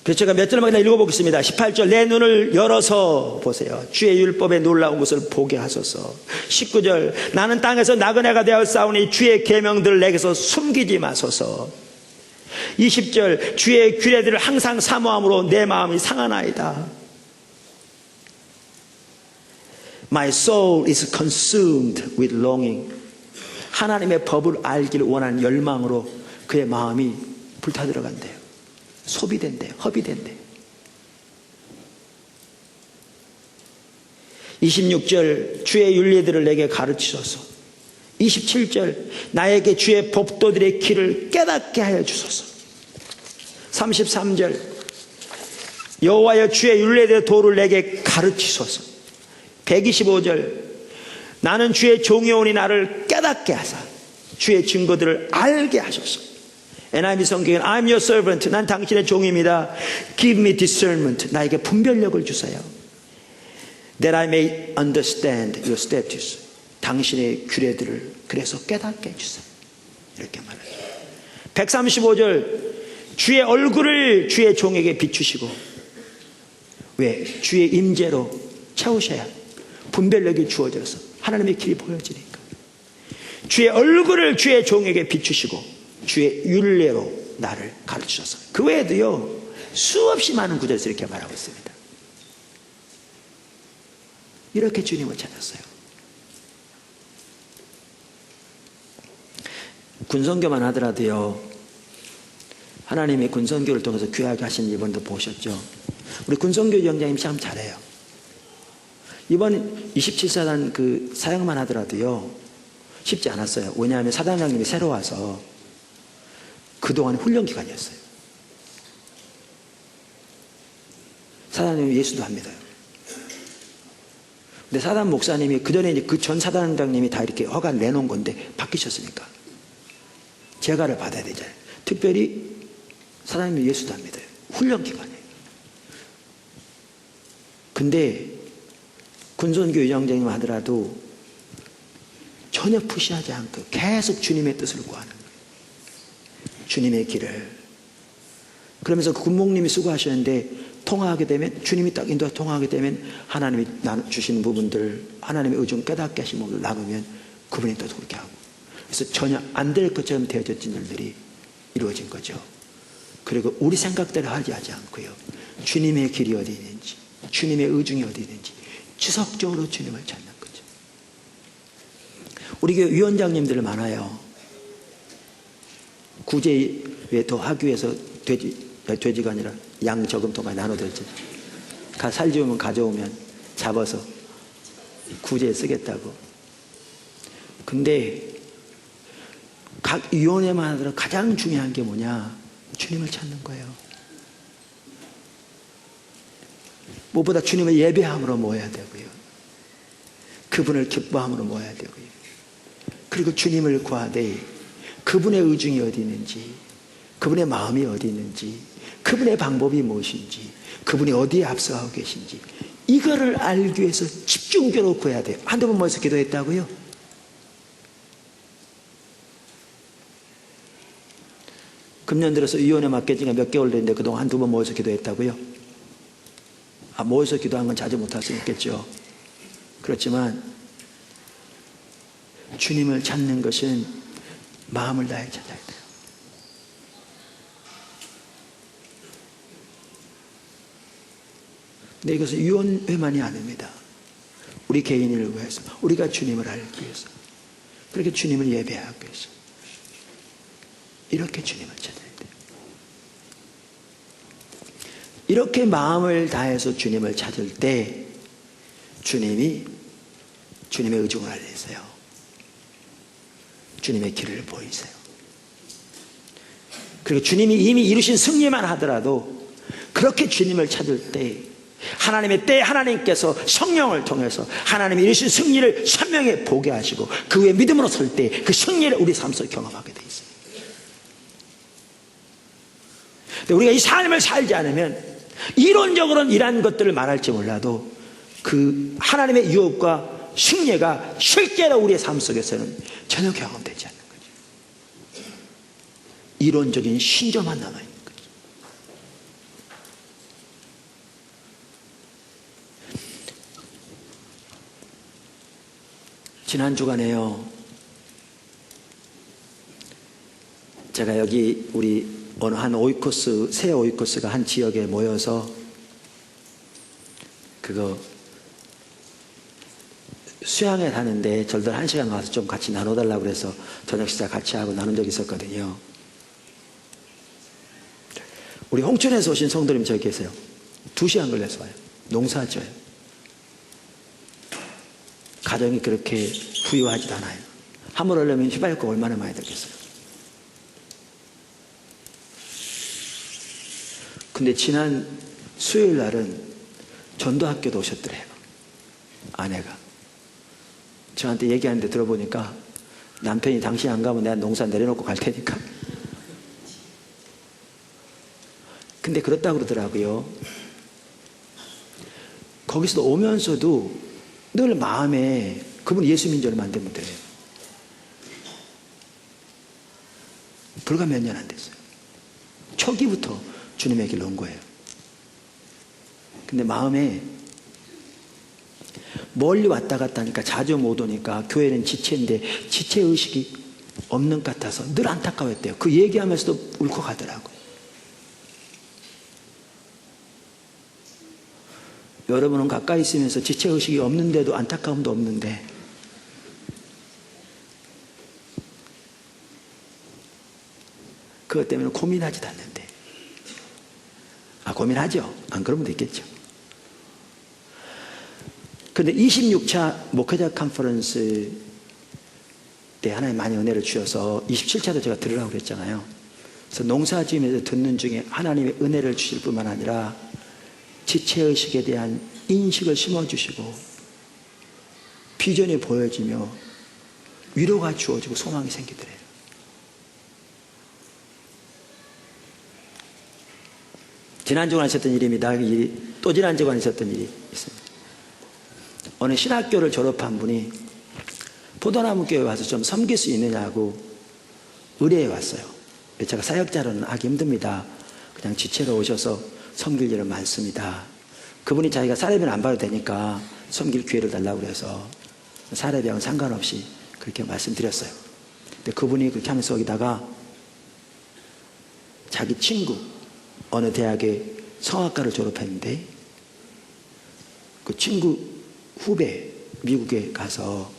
그래서 제가 몇 절만 읽어보겠습니다. 18절, 내 눈을 열어서 보세요. 주의 율법에 놀라운 것을 보게 하소서. 19절, 나는 땅에서 나그네가 되어 싸우니 주의 계명들을 내게서 숨기지 마소서. 20절, 주의 규례들을 항상 사모함으로 내 마음이 상하나이다. My soul is consumed with longing. 하나님의 법을 알기를 원하는 열망으로 그의 마음이 불타들어간대요. 소비된대요. 허비된대요. 26절, 주의 윤리들을 내게 가르치소서. 27절, 나에게 주의 법도들의 길을 깨닫게 하여 주소서. 33절, 여호와여 주의 율례대로 도를 내게 가르치소서. 125절 나는 주의 종이오니 나를 깨닫게 하사 주의 증거들을 알게 하소서. NIV 성경은 I'm your servant. 난 당신의 종입니다. Give me discernment. 나에게 분별력을 주세요. That I may understand your statutes. 당신의 규례들을 그래서 깨닫게 해주세요. 이렇게 말하죠. 135절 주의 얼굴을 주의 종에게 비추시고, 왜? 주의 임재로 채우셔야 분별력이 주어져서 하나님의 길이 보여지니까. 주의 얼굴을 주의 종에게 비추시고 주의 율례로 나를 가르치셔서. 그 외에도요 수없이 많은 구절에서 이렇게 말하고 있습니다. 이렇게 주님을 찾았어요. 군선교만 하더라도요 하나님이 군선교를 통해서 귀하게 하신 이번도 보셨죠. 우리 군선교 위원장님 참 잘해요. 이번 27사단 그 사역만 하더라도요 쉽지 않았어요. 왜냐하면 사단장님이 새로 와서 그동안 훈련 기간이었어요. 사단장님이 예수도 합니다. 근데 사단 목사님이 그전에 이제 그 전 사단장님이 다 이렇게 허가 내놓은 건데 바뀌셨으니까 제가를 받아야 되잖아요. 특별히 사단장님이 예수도 합니다. 훈련 기간이에요. 근데 군선교 위원장님 하더라도 전혀 푸시하지 않고 계속 주님의 뜻을 구하는 거예요. 주님의 길을. 그러면서 그 군목님이 수고하셨는데 통화하게 되면 주님이 딱 인도해서 통화하게 되면 하나님이 주시는 부분들 하나님의 의중 깨닫게 하신 부분을 나누면 그분이 또 그렇게 하고, 그래서 전혀 안 될 것처럼 되어졌던 일들이 이루어진 거죠. 그리고 우리 생각대로 하지 않고요 주님의 길이 어디 있는지 주님의 의중이 어디 있는지 지속적으로 주님을 찾는 거죠. 우리 교회 위원장님들 많아요. 구제에 더 하기 위해서 돼지가 아니라 양 저금통에 나눠들지. 살지우면 가져오면 잡아서 구제에 쓰겠다고. 근데 각 위원회만 하더라도 가장 중요한 게 뭐냐? 주님을 찾는 거예요. 무엇보다 주님을 예배함으로 모여야 되고요. 그분을 기뻐함으로 모여야 되고요. 그리고 주님을 구하되 그분의 의중이 어디 있는지, 그분의 마음이 어디 있는지, 그분의 방법이 무엇인지, 그분이 어디에 앞서가고 계신지, 이거를 알기 위해서 집중적으로 구해야 돼요. 한두 번 모여서 기도했다고요? 금년 들어서 위원회 맡긴 지가 몇 개월 됐는데 그동안 한두 번 모여서 기도했다고요? 모여서 기도한 건 자주 못할 수 있겠죠. 그렇지만 주님을 찾는 것은 마음을 다해 찾아야 돼요. 근데 이것은 위원회만이 아닙니다. 우리 개인을 위해서, 우리가 주님을 알기 위해서, 그렇게 주님을 예배하기 위해서 이렇게 주님을 찾아야 돼요. 이렇게 마음을 다해서 주님을 찾을 때 주님이 주님의 의중을 알리세요. 주님의 길을 보이세요. 그리고 주님이 이미 이루신 승리만 하더라도 그렇게 주님을 찾을 때 하나님의 때 하나님께서 성령을 통해서 하나님이 이루신 승리를 선명히 보게 하시고 그 후에 믿음으로 설 때 그 승리를 우리 삶 속에 경험하게 돼 있어요. 근데 우리가 이 삶을 살지 않으면 이론적으로는 이러한 것들을 말할지 몰라도 그 하나님의 유업과 승리가 실제로 우리의 삶 속에서는 전혀 경험되지 않는 거죠. 이론적인 신조만 남아있는 거죠. 지난 주간에요, 제가 여기 우리 어느 한 오이코스, 새 오이코스가 한 지역에 모여서 그거 수양회 하는데 저들 1시간 와서 좀 같이 나눠달라고 그래서 저녁 식사 같이 하고 나눈 적이 있었거든요. 우리 홍천에서 오신 성도님 저기 계세요. 2시간 걸려서 와요. 농사져요. 가정이 그렇게 부유하지도 않아요. 함을 하려면 휘발유가 얼마나 많이 들겠어요. 근데 지난 수요일 날은 전도학교도 오셨더래요. 아내가 저한테 얘기하는데 들어보니까 남편이 당신 안 가면 내가 농사 내려놓고 갈 테니까. 근데 그렇다고 그러더라고요. 거기서도 오면서도 늘 마음에 그분 예수 믿은 지 얼마 안 되면 돼요. 불과 몇 년 안 됐어요. 초기부터 주님의 길로 온 거예요. 근데 마음에 멀리 왔다 갔다 하니까 자주 못 오니까 교회는 지체인데 지체의식이 없는 것 같아서 늘 안타까웠대요. 그 얘기하면서도 울컥하더라고요. 여러분은 가까이 있으면서 지체의식이 없는데도 안타까움도 없는데 그것 때문에 고민하지도 않는데 고민하죠. 안 그러면 되겠죠. 그런데 26차 목회자 컨퍼런스 때 하나님 많이 은혜를 주셔서 27차도 제가 들으라고 그랬잖아요. 그래서 농사지으면서 듣는 중에 하나님의 은혜를 주실 뿐만 아니라 지체의식에 대한 인식을 심어주시고 비전이 보여지며 위로가 주어지고 소망이 생기더래요. 지난주간 있었던 일입니다. 또 지난주간 있었던 일이 있습니다. 어느 신학교를 졸업한 분이 포도나무 교회에 와서 좀 섬길 수 있느냐고 의뢰해 왔어요. 제가 사역자로는 하기 힘듭니다. 그냥 지체로 오셔서 섬길 일은 많습니다. 그분이 자기가 사례비는 안 봐도 되니까 섬길 기회를 달라고 그래서 사례비하고는 상관없이 그렇게 말씀드렸어요. 근데 그분이 그렇게 하면서 거기다가 자기 친구 어느 대학의 성악과를 졸업했는데 그 친구 후배 미국에 가서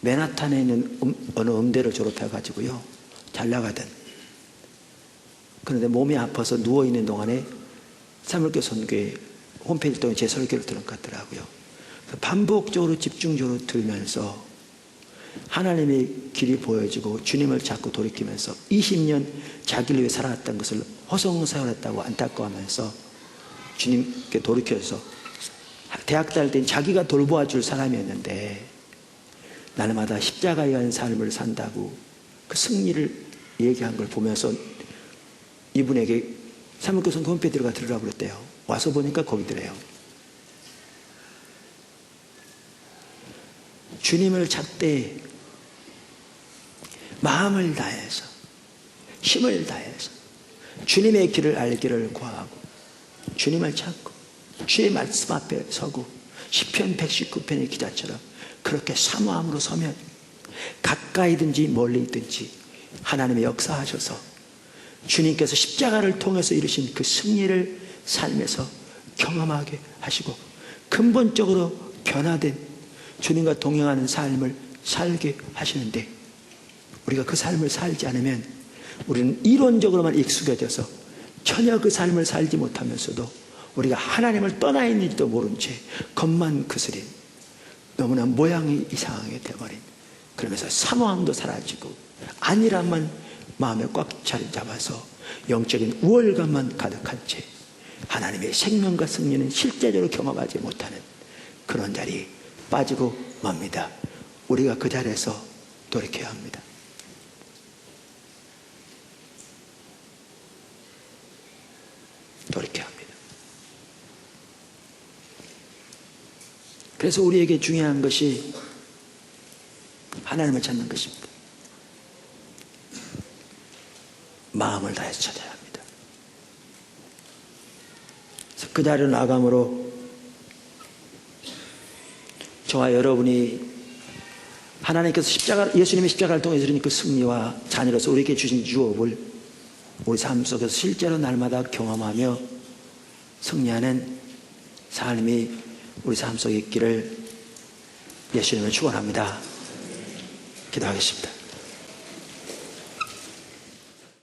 맨하탄에 있는 어느 음대를 졸업해가지고요 잘 나가던, 그런데 몸이 아파서 누워있는 동안에 사물교 선교회 홈페이지 통해 제 설교를 들은 것 같더라고요. 반복적으로 집중적으로 들으면서 하나님의 길이 보여지고 주님을 자꾸 돌이키면서 20년 자기를 위해 살아왔던 것을 허송세월했다고 안타까워하면서 주님께 돌이켜서 대학 다닐 땐 자기가 돌보아 줄 사람이었는데 날마다 십자가에 대한 삶을 산다고 그 승리를 얘기한 걸 보면서 이분에게 사무교 선교 홈페이지 들어가 들으라고 그랬대요. 와서 보니까 거기더래요. 주님을 찾되 마음을 다해서 힘을 다해서 주님의 길을 알기를 구하고 주님을 찾고 주의 말씀 앞에 서고 시편 119편의 기자처럼 그렇게 사모함으로 서면 가까이든지 멀리 있든지 하나님의 역사하셔서 주님께서 십자가를 통해서 이루신 그 승리를 삶에서 경험하게 하시고 근본적으로 변화된 주님과 동행하는 삶을 살게 하시는데, 우리가 그 삶을 살지 않으면 우리는 이론적으로만 익숙해져서 전혀 그 삶을 살지 못하면서도 우리가 하나님을 떠나 있는지도 모른 채 겉만 그스린 너무나 모양이 이상하게 되어버린, 그러면서 사모함도 사라지고 안일함만 마음에 꽉 자리 잡아서 영적인 우월감만 가득한 채 하나님의 생명과 승리는 실제적으로 경험하지 못하는 그런 자리에 빠지고 맙니다. 우리가 그 자리에서 돌이켜야 합니다. 돌이켜야 합니다. 그래서 우리에게 중요한 것이 하나님을 찾는 것입니다. 마음을 다해서 찾아야 합니다. 그래서 그 자리로 나감으로 저와 여러분이 하나님께서 예수님의 십자가를 통해서 이루는 그 승리와 자녀로서 우리에게 주신 유업을 우리 삶 속에서 실제로 날마다 경험하며 승리하는 삶이 우리 삶 속에 있기를 예수님을 축원합니다. 기도하겠습니다.